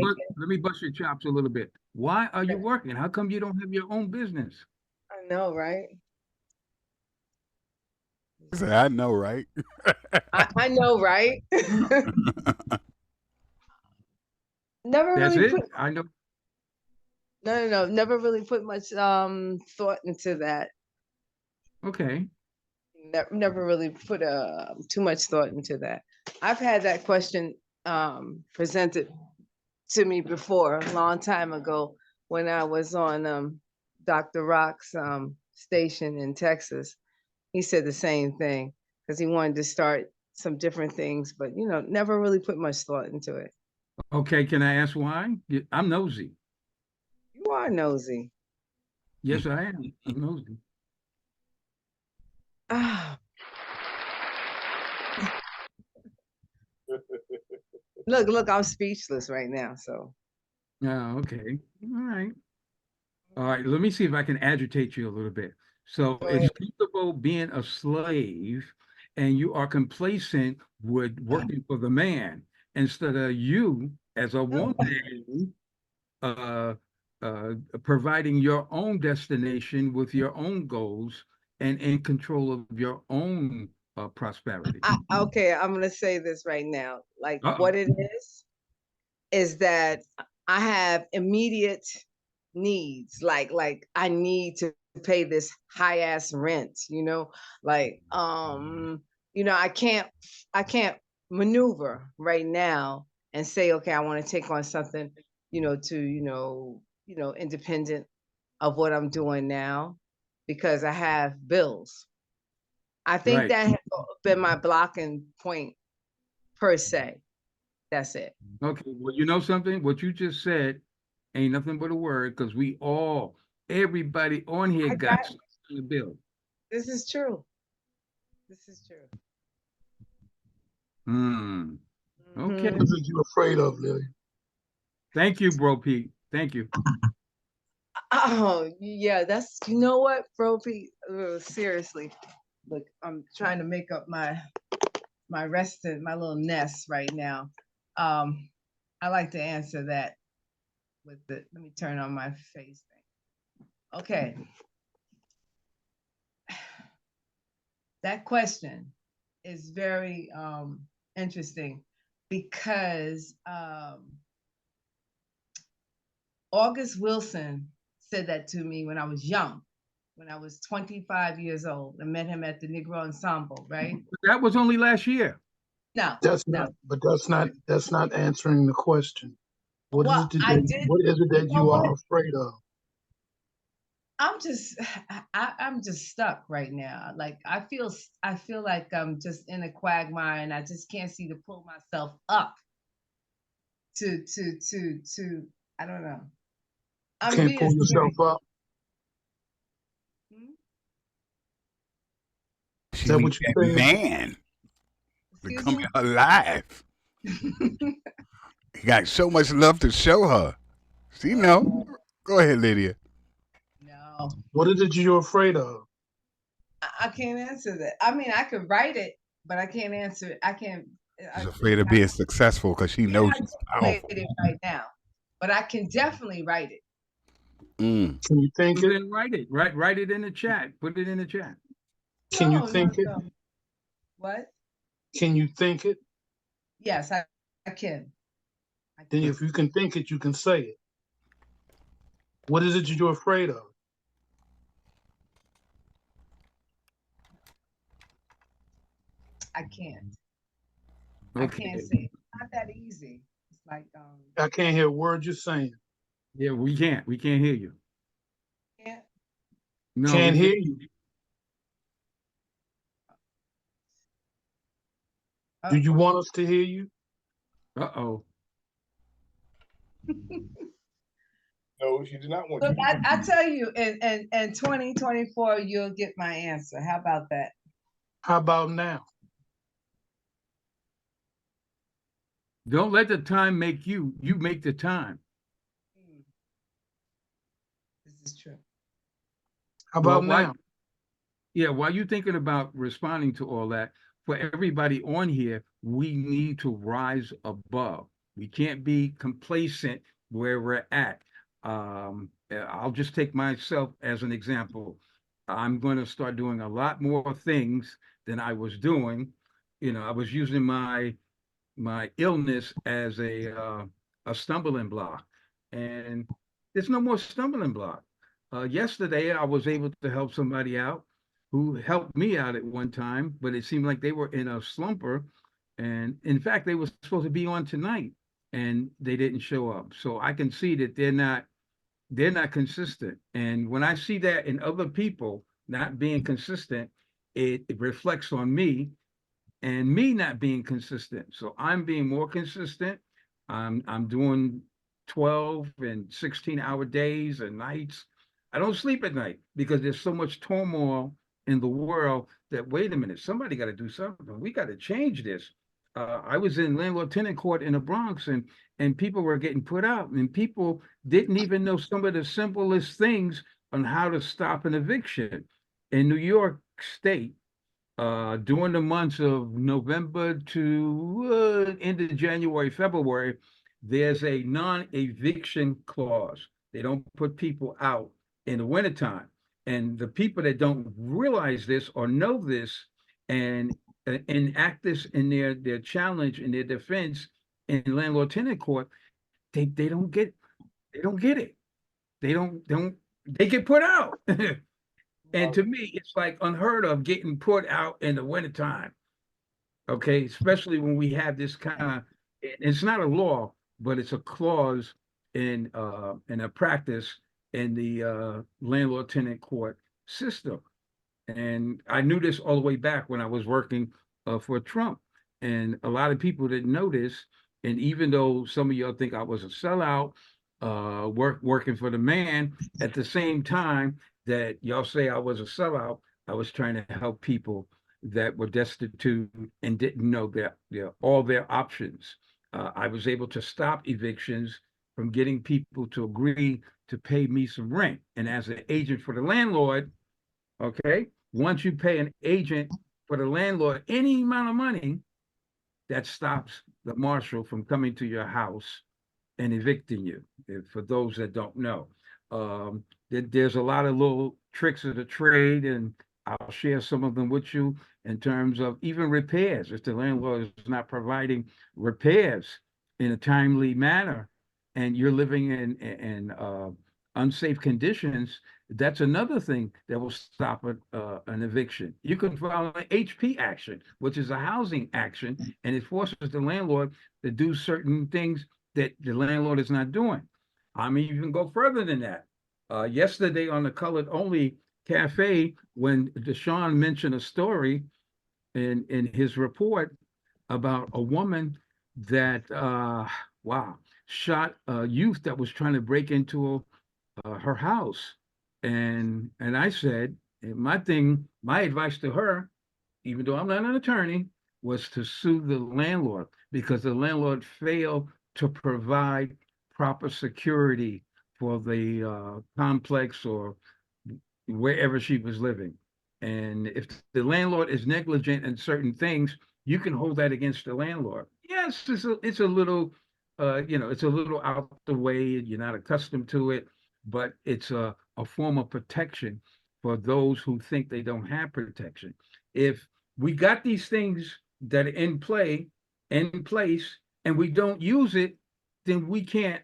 bust your chops a little bit. Why are you working? How come you don't have your own business? I know, right? I know, right? I know, right? Never That's really it. I know. No. Never really put much thought into that. Okay. Never really put too much thought into that. I've had that question presented to me before, a long time ago, when I was on Dr. Rock's station in Texas, he said the same thing because he wanted to start some different things, but never really put much thought into it. Okay, can I ask why? I'm nosy. You are nosy. Yes, I am. I'm nosy. Ah. Look, I'm speechless right now. So. Oh, okay. All right. All right. Let me see if I can agitate you a little bit. So it's comfortable being a slave, and you are complacent with working for the man instead of you as a woman uh, providing your own destination with your own goals and in control of your own prosperity. Okay, I'm gonna say this right now. Like what Uh-oh. it is that I have immediate needs. Like I need to pay this high ass rent. Like I can't maneuver right now and say, okay, I want to take on something, independent of what I'm doing now because I have bills. I think Right. that has been my blocking point per se. That's it. Okay. Well, you know something? What you just said ain't nothing but a word because everybody on here got something to build. This is true. This is true. Okay. What are you afraid of, Lily? Thank you, Bro Pete. Thank you. Oh, yeah, that's, you know what, Bro Pete? Seriously. Look, I'm trying to make up my rest in my little nest right now. I like to answer that with let me turn on my face thing. Okay. That question is very interesting because August Wilson said that to me when I was young, when I was 25 years old. I met him at the Negro Ensemble, right? That was only last year. No, that's no. not. But that's not answering the question. What is it that You know you what? are afraid of? I'm just stuck right now. Like I feel like I'm just in a quagmire and I just can't seem to pull myself up to I don't know. I'm Can't pull yourself up. She Is that needs what you're that saying? man to come in her life. He got so much love to show her. See, no. Go ahead, Lydia. No. What is it you're afraid of? I can't answer that. I mean, I could write it, but I can't answer it. I can't. She's afraid of being successful because she knows she's Wait powerful. it right now, but I can definitely write it. Can you think it? Then write it. Write it in the chat. Put it in the chat. Can you think it? No. What? Can you think it? Yes, I can. Then if you can think it, you can say it. What is it you're afraid of? I can't. Okay. I can't say it. It's not that easy. It's like I can't hear a word you're saying. Yeah, we can't. We can't hear you. Can't. No, Can't we hear you. Do you want us to hear you? Uh-oh. No, she did not want Look, you. I tell you, in 2024, you'll get my answer. How about that? How about now? Don't let the time make you. You make the time. This is true. How about now? Yeah, while you're thinking about responding to all that, for everybody on here, we need to rise above. We can't be complacent where we're at. I'll just take myself as an example. I'm going to start doing a lot more things than I was doing. I was using my illness as a stumbling block, and there's no more stumbling block. Yesterday, I was able to help somebody out who helped me out at one time, but it seemed like they were in a slumper, and in fact, they were supposed to be on tonight, and they didn't show up. So I can see that they're not consistent. And when I see that in other people, not being consistent, it reflects on me and me not being consistent. So I'm being more consistent. I'm doing 12 and 16-hour days and nights. I don't sleep at night because there's so much turmoil in the world that, wait a minute, somebody got to do something. We got to change this. I was in landlord tenant court in the Bronx, and people were getting put out, and people didn't even know some of the simplest things on how to stop an eviction. In New York State, during the months of November to end of January, February, there's a non-eviction clause. They don't put people out in the wintertime. And the people that don't realize this or know this and enact this in their challenge in their defense in landlord tenant court, they don't get it. They don't they get put out. And to me, it's like unheard of getting put out in the wintertime. Okay, especially when we have this kind of, it's not a law, but it's a clause in a practice in the landlord tenant court system. And I knew this all the way back when I was working for Trump. And a lot of people didn't know this. And even though some of y'all think I was a sellout, working for the man, at the same time that y'all say I was a sellout, I was trying to help people that were destitute and didn't know all their options. I was able to stop evictions from getting people to agree to pay me some rent. And as an agent for the landlord, okay, once you pay an agent for the landlord any amount of money, that stops the marshal from coming to your house and evicting you. For those that don't know, there's a lot of little tricks of the trade, and I'll share some of them with you in terms of even repairs. If the landlord is not providing repairs in a timely manner, and you're living in unsafe conditions, that's another thing that will stop an eviction. You can file an HP action, which is a housing action, and it forces the landlord to do certain things that the landlord is not doing. I mean, you can go further than that. Yesterday on the Colored Only Cafe, when Deshaun mentioned a story in his report about a woman that, shot a youth that was trying to break into her house. And I said, my advice to her, even though I'm not an attorney, was to sue the landlord because the landlord failed to provide proper security for the complex or wherever she was living. And if the landlord is negligent in certain things, you can hold that against the landlord. Yes, it's a little, it's a little out the way. You're not accustomed to it, but it's a form of protection for those who think they don't have protection. If we got these things that are in place, and we don't use it, then we can't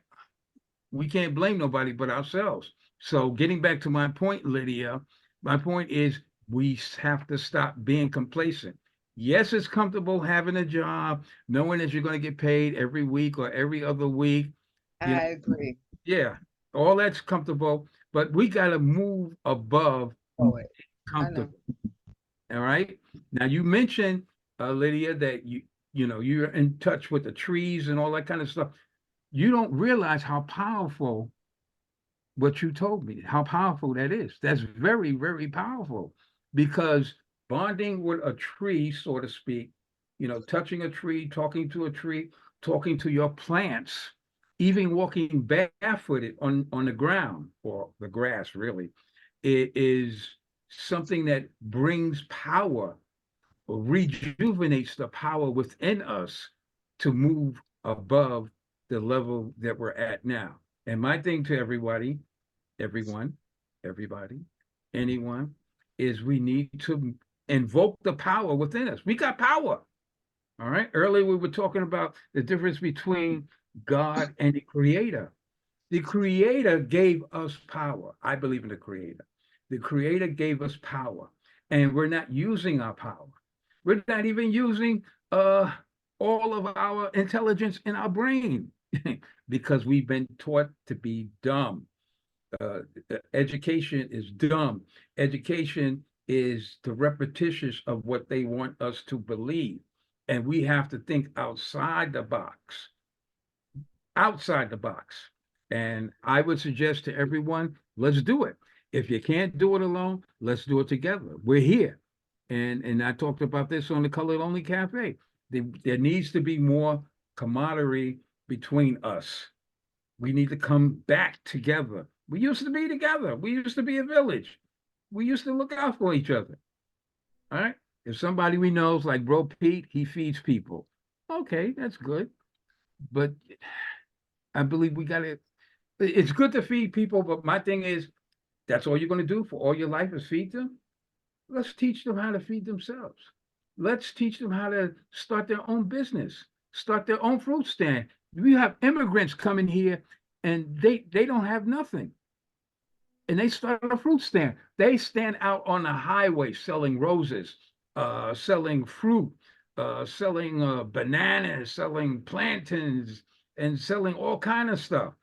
blame nobody but ourselves. So getting back to my point, Lydia, my point is we have to stop being complacent. Yes, it's comfortable having a job, knowing that you're going to get paid every week or every other week. I agree. Yeah, all that's comfortable, but we got to move above comfortable. All right. Now you mentioned, Lydia, that you're in touch with the trees and all that kind of stuff. You don't realize how powerful what you told me, how powerful that is. That's very, very powerful because bonding with a tree, so to speak, touching a tree, talking to your plants, even walking barefooted on the ground or the grass, really, it is something that brings power or rejuvenates the power within us to move above the level that we're at now. And my thing to everybody, anyone, is we need to invoke the power within us. We got power. All right. Earlier we were talking about the difference between God and the Creator. The Creator gave us power. I believe in the Creator. The Creator gave us power, and we're not using our power. We're not even using all of our intelligence in our brain because we've been taught to be dumb. Education is dumb. Education is the repetitious of what they want us to believe. And we have to think outside the box. Outside the box. And I would suggest to everyone, let's do it. If you can't do it alone, let's do it together. We're here. And I talked about this on the Colored Only Cafe. There needs to be more camaraderie between us. We need to come back together. We used to be together. We used to be a village. We used to look out for each other. All right. If somebody we know is like Bro Pete, he feeds people. Okay, that's good. But I believe we got to, it's good to feed people, but my thing is, that's all you're going to do for all your life is feed them? Let's teach them how to feed themselves. Let's teach them how to start their own business, start their own fruit stand. We have immigrants coming here and they don't have nothing. And they start a fruit stand. They stand out on the highway selling roses, selling fruit, selling bananas, selling plantains, and selling all kind of stuff.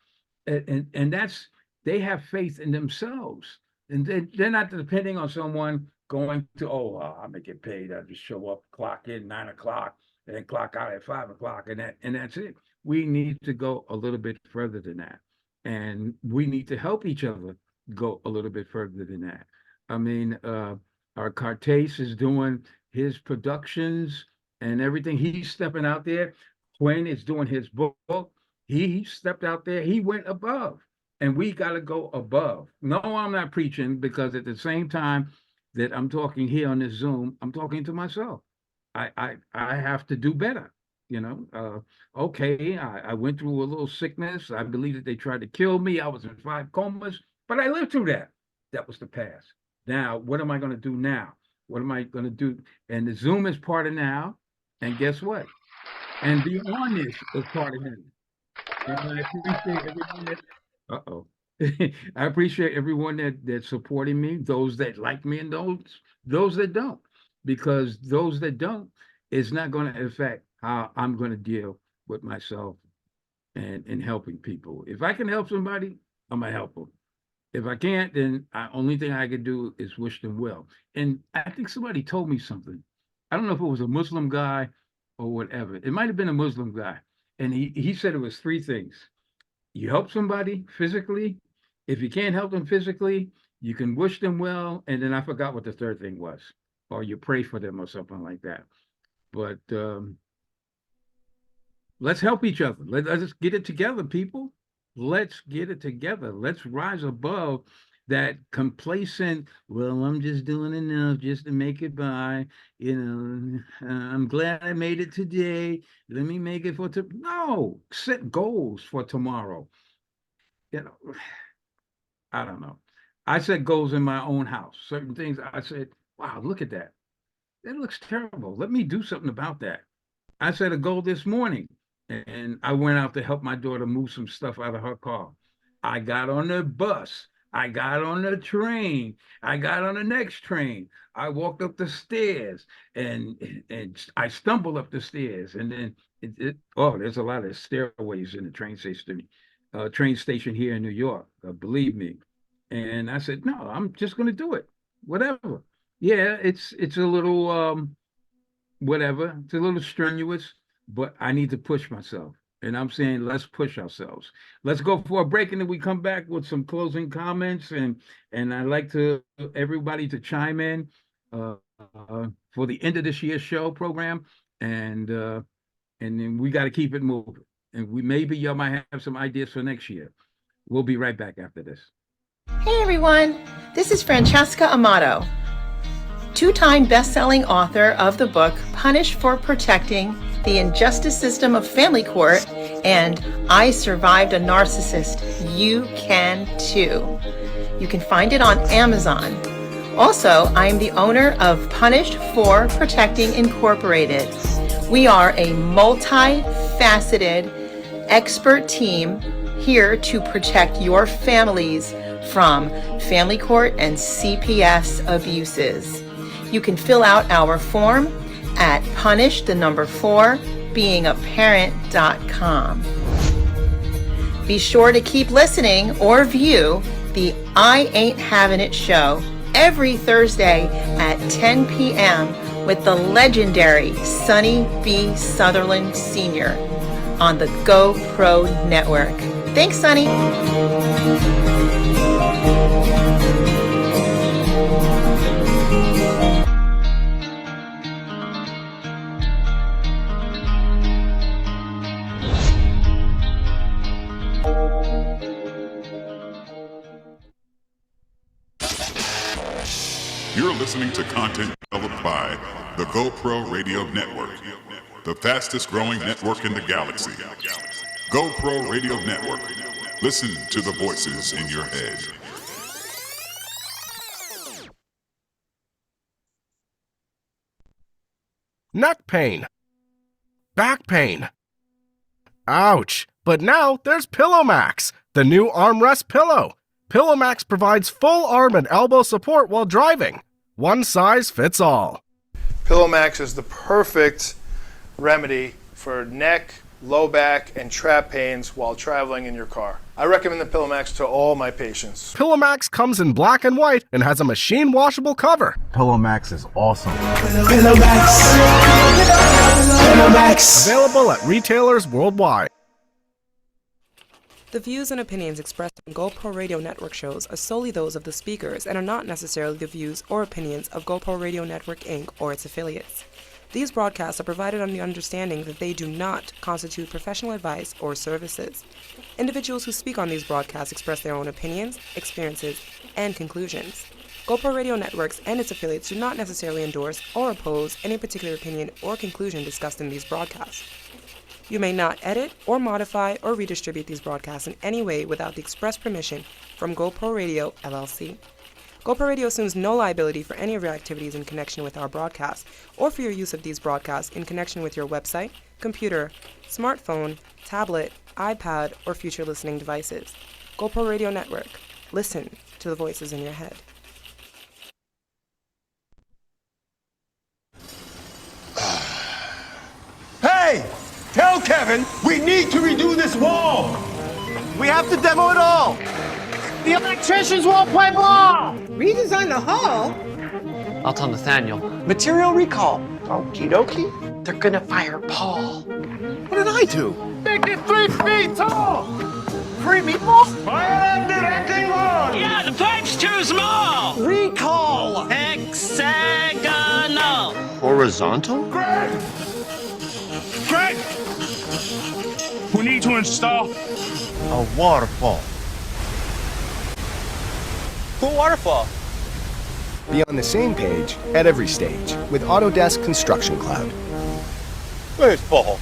And that's, they have faith in themselves. And they're not depending on someone going to, I'm gonna get paid. I just show up, clock in 9 o'clock, and then clock out at 5 o'clock, and that's it. We need to go a little bit further than that. And we need to help each other go a little bit further than that. I mean, our Cartase is doing his productions and everything. He's stepping out there. Quinn is doing his book. He stepped out there. He went above. And we got to go above. No, I'm not preaching, because at the same time that I'm talking here on this Zoom, I'm talking to myself. I have to do better. You know, okay, I went through a little sickness. I believe that they tried to kill me. I was in 5 comas, but I lived through that. That was the past. Now, what am I going to do now? What am I going to do? And the Zoom is part of now. And guess what? And beyond this is part of him. And I appreciate everyone that, I appreciate everyone that's supporting me, those that like me and those that don't, because those that don't is not going to affect how I'm going to deal with myself and helping people. If I can help somebody, I'm going to help them. If I can't, then the only thing I can do is wish them well. And I think somebody told me something. I don't know if it was a Muslim guy or whatever. It might have been a Muslim guy. And he said it was 3 things. You help somebody physically. If you can't help them physically, you can wish them well. And then I forgot what the 3rd thing was. Or you pray for them or something like that. But let's help each other. Let's get it together, people. Let's get it together. Let's rise above that complacent, well, I'm just doing enough just to make it by, you know, I'm glad I made it today. Let me make it for tomorrow. No, set goals for tomorrow. You know, I don't know. I set goals in my own house. Certain things I said, wow, look at that. That looks terrible. Let me do something about that. I set a goal this morning and I went out to help my daughter move some stuff out of her car. I got on the bus. I got on the train. I got on the next train. I walked up the stairs and I stumbled up the stairs. And then there's a lot of stairways in the train station here in New York, believe me. And I said, no, I'm just going to do it. Whatever. Yeah, it's a little, whatever. It's a little strenuous, but I need to push myself. And I'm saying, let's push ourselves. Let's go for a break, and then we come back with some closing comments. And I'd like everybody to chime in for the end of this year's show program. And then we got to keep it moving. And maybe y'all might have some ideas for next year. We'll be right back after this. Hey everyone, this is Francesca Amato, 2-time best-selling author of the book Punished for Protecting the Injustice System of Family Court and I Survived a Narcissist. You can too. You can find it on Amazon. Also, I am the owner of Punished for Protecting Incorporated. We are a multifaceted expert team here to protect your families from family court and CPS abuses. You can fill out our form at punish4beingaparent.com. Be sure to keep listening or view the I Ain't Having It show every Thursday at 10 p.m. with the legendary Sonny B. Southerland Sr. on the GoPro Network. Thanks, Sonny. You're listening to content developed by the GoPro Radio Network, the fastest growing network in the galaxy. GoPro Radio Network. Listen to the voices in your head. Neck pain. Back pain. Ouch! But now there's Pillow Max, the new armrest pillow. Pillow Max provides full arm and elbow support while driving. One size fits all. Pillow Max is the perfect remedy for neck, low back, and trap pains while traveling in your car. I recommend the Pillow Max to all my patients. Pillow Max comes in black and white and has a machine washable cover. Pillow Max is awesome. Pillow Max. Pillow Max. Available at retailers worldwide. The views and opinions expressed on GoPro Radio Network shows are solely those of the speakers and are not necessarily the views or opinions of GoPro Radio Network Inc. or its affiliates. These broadcasts are provided on the understanding that they do not constitute professional advice or services. Individuals who speak on these broadcasts express their own opinions, experiences, and conclusions. GoPro Radio Networks and its affiliates do not necessarily endorse or oppose any particular opinion or conclusion discussed in these broadcasts. You may not edit or modify or redistribute these broadcasts in any way without the express permission from GoPro Radio, LLC. GoPro Radio assumes no liability for any of your activities in connection with our broadcasts or for your use of these broadcasts in connection with your website, computer, smartphone, tablet, iPad, or future listening devices. GoPro Radio Network. Listen to the voices in your head. Hey! Tell Kevin we need to redo this wall. We have to demo it all. The electricians won't play ball. Redesign the hall? I'll tell Nathaniel. Material recall. Okie dokie. They're gonna fire Paul. What did I do? Make it 3 feet tall. 3 meatballs? I did acting wrong. Yeah, the pipe's too small. Recall. Hexagonal. Horizontal? Greg! We need to install A waterfall. Cool waterfall. Be on the same page at every stage with Autodesk Construction Cloud. Where's Paul?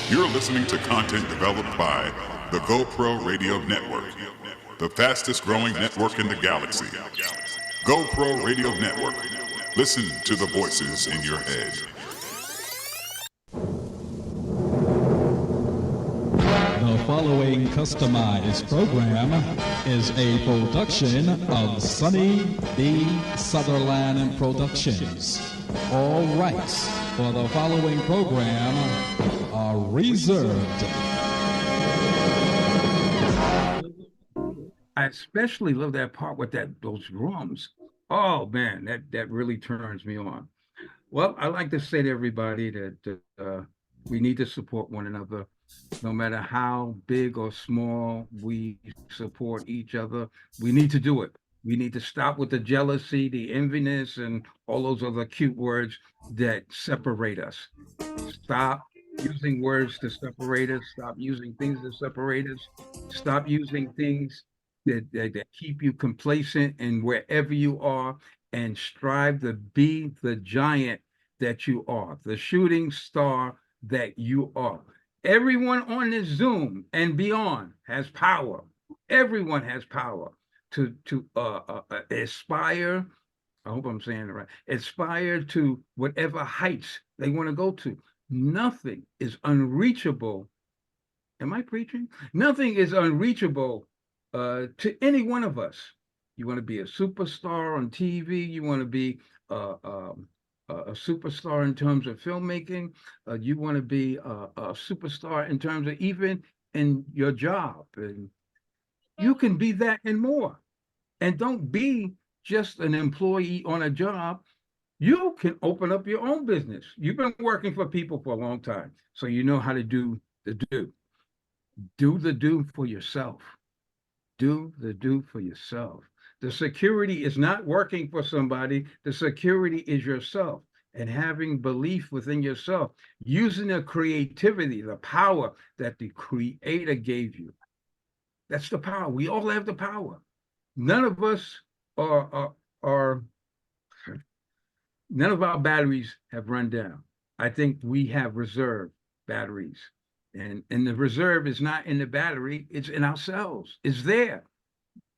You're listening to content developed by the GoPro Radio Network, the fastest growing network in the galaxy. GoPro Radio Network. Listen to the voices in your head. The following customized program is a production of Sonny B. Southerland Productions. All rights for the following program are reserved. I especially love that part with those drums. Oh man, that really turns me on. Well, I like to say to everybody that we need to support one another, no matter how big or small we support each other. We need to do it. We need to stop with the jealousy, the enviness, and all those other cute words that separate us. Stop using words to separate us. Stop using things to separate us. Stop using things that keep you complacent in wherever you are, and strive to be the giant that you are, the shooting star that you are. Everyone on this Zoom and beyond has power. Everyone has power to aspire. I hope I'm saying it right. Aspire to whatever heights they want to go to. Nothing is unreachable. Am I preaching? Nothing is unreachable to any one of us. You want to be a superstar on TV. You want to be a superstar in terms of filmmaking. You want to be a superstar in terms of even in your job, and you can be that and more. And don't be just an employee on a job. You can open up your own business. You've been working for people for a long time, so you know how to do the do. Do the do for yourself. Do the do for yourself. The security is not working for somebody. The security is yourself, and having belief within yourself, using the creativity, the power that the creator gave you. That's the power. We all have the power. None of us are none of our batteries have run down. I think we have reserve batteries. And the reserve is not in the battery, it's in ourselves. It's there.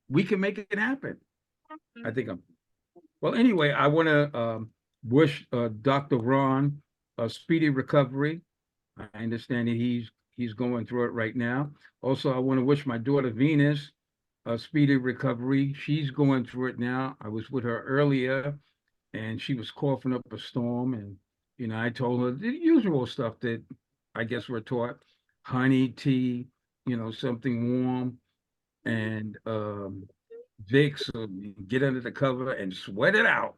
We can make it happen. I think I'm well. Anyway, I want to wish Dr. Ron a speedy recovery. I understand that he's going through it right now. Also, I want to wish my daughter Venus a speedy recovery. She's going through it now. I was with her earlier, and she was coughing up a storm, and I told her the usual stuff that I guess we're taught: honey, tea, something warm, and Vicks, get under the cover and sweat it out.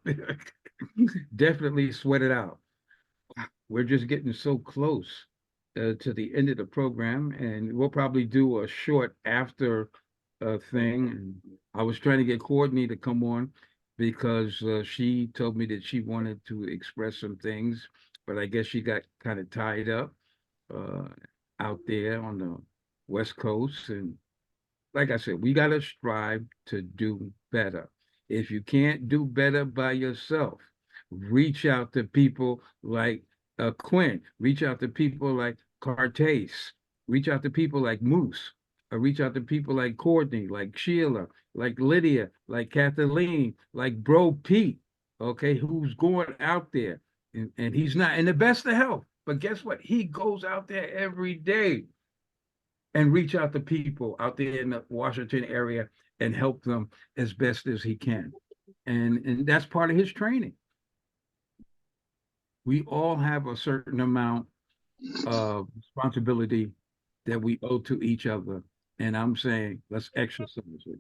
Definitely sweat it out. We're just getting so close to the end of the program, and we'll probably do a short after thing. And I was trying to get Courtney to come on because she told me that she wanted to express some things, but I guess she got kind of tied up out there on the West Coast. And like I said, we got to strive to do better. If you can't do better by yourself, reach out to people like Quinn, reach out to people like Cartase, reach out to people like Moose, or reach out to people like Courtney, like Sheila, like Lydia, like Kathleen, like Bro Pete, okay, who's going out there. And he's not in the best of health, but guess what? He goes out there every day and reach out to people out there in the Washington area and help them as best as he can. And that's part of his training. We all have a certain amount of responsibility that we owe to each other. And I'm saying, let's exercise it.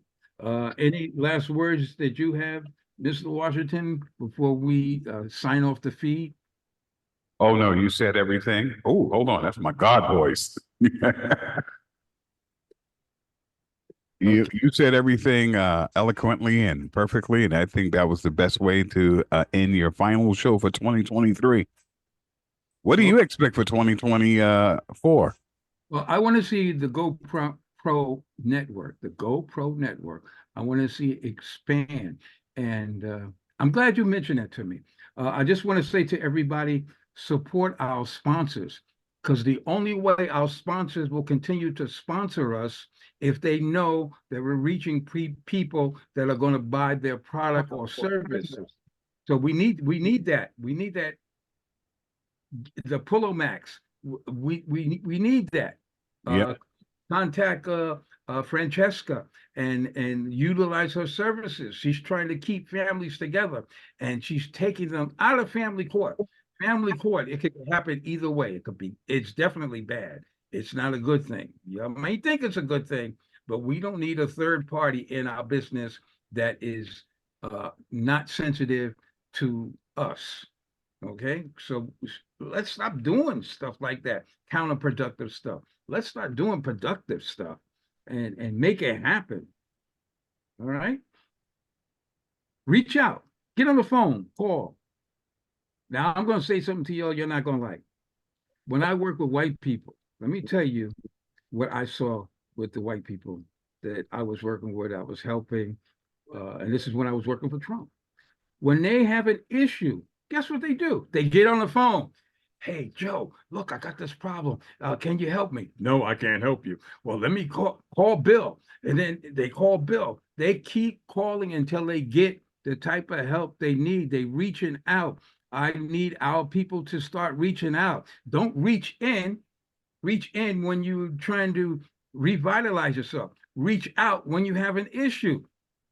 Any last words that you have, Mr. Washington, before we sign off the feed? Oh, no, you said everything. Oh, hold on. That's my God voice. You said everything eloquently and perfectly, and I think that was the best way to end your final show for 2023. What do you expect for 2024? Well, I want to see the GoPro network, the GoPro network. I want to see it expand, and I'm glad you mentioned that to me. I just want to say to everybody, support our sponsors, because the only way our sponsors will continue to sponsor us if they know that we're reaching people that are going to buy their product or services. So we need that. We need that. The Pullo Max. We need that. Contact Francesca and utilize her services. She's trying to keep families together, and she's taking them out of family court. Family court, it could happen either way. It's definitely bad. It's not a good thing. You may think it's a good thing, but we don't need a third party in our business that is not sensitive to us. Okay, so let's stop doing stuff like that, counterproductive stuff. Let's start doing productive stuff and make it happen. All right? Reach out, get on the phone, call. Now, I'm going to say something to y'all you're not going to like. When I work with white people, let me tell you what I saw with the white people that I was working with, I was helping, and this is when I was working for Trump. When they have an issue, guess what they do? They get on the phone. Hey, Joe, look, I got this problem. Can you help me? No, I can't help you. Well, let me call Bill. And then they call Bill. They keep calling until they get the type of help they need. They reaching out. I need our people to start reaching out. Don't reach in when you're trying to revitalize yourself. Reach out when you have an issue.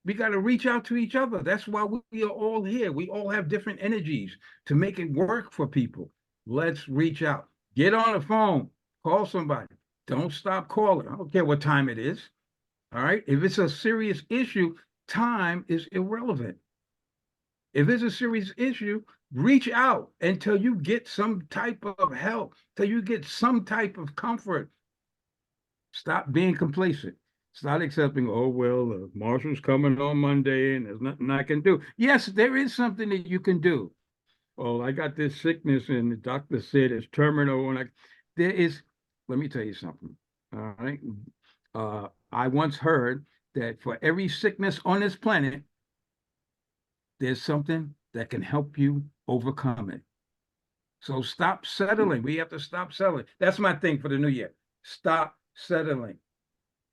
We got to reach out to each other. That's why we are all here. We all have different energies to make it work for people. Let's reach out. Get on the phone. Call somebody. Don't stop calling. I don't care what time it is. All right. If it's a serious issue, time is irrelevant. If it's a serious issue, reach out until you get some type of help, till you get some type of comfort. Stop being complacent. Start accepting, oh, well, Marshall's coming on Monday and there's nothing I can do. Yes, there is something that you can do. Oh, I got this sickness and the doctor said it's terminal. And there is, let me tell you something. All right. I once heard that for every sickness on this planet, there's something that can help you overcome it. So stop settling. We have to stop settling. That's my thing for the new year. Stop settling.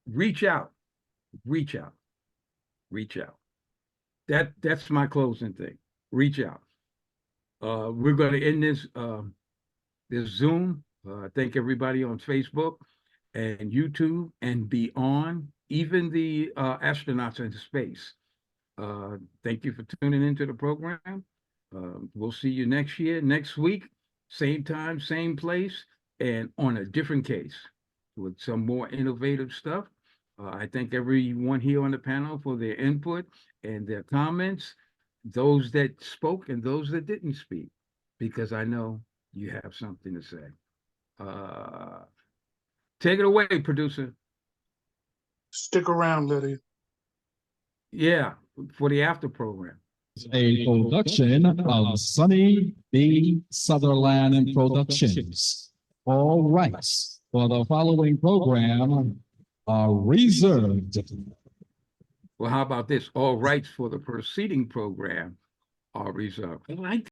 Reach out. Reach out. Reach out. That's my closing thing. Reach out. We're going to end this Zoom. Thank everybody on Facebook and YouTube and beyond, even the astronauts in space. Thank you for tuning into the program. We'll see you next year, next week, same time, same place, and on a different case with some more innovative stuff. I thank everyone here on the panel for their input and their comments, those that spoke and those that didn't speak, because I know you have something to say. Take it away, producer. Stick around, Lydia. Yeah, for the after program. A production of Sonny B. Southerland Productions. All rights for the following program are reserved. Well, how about this? All rights for the preceding program are reserved. I like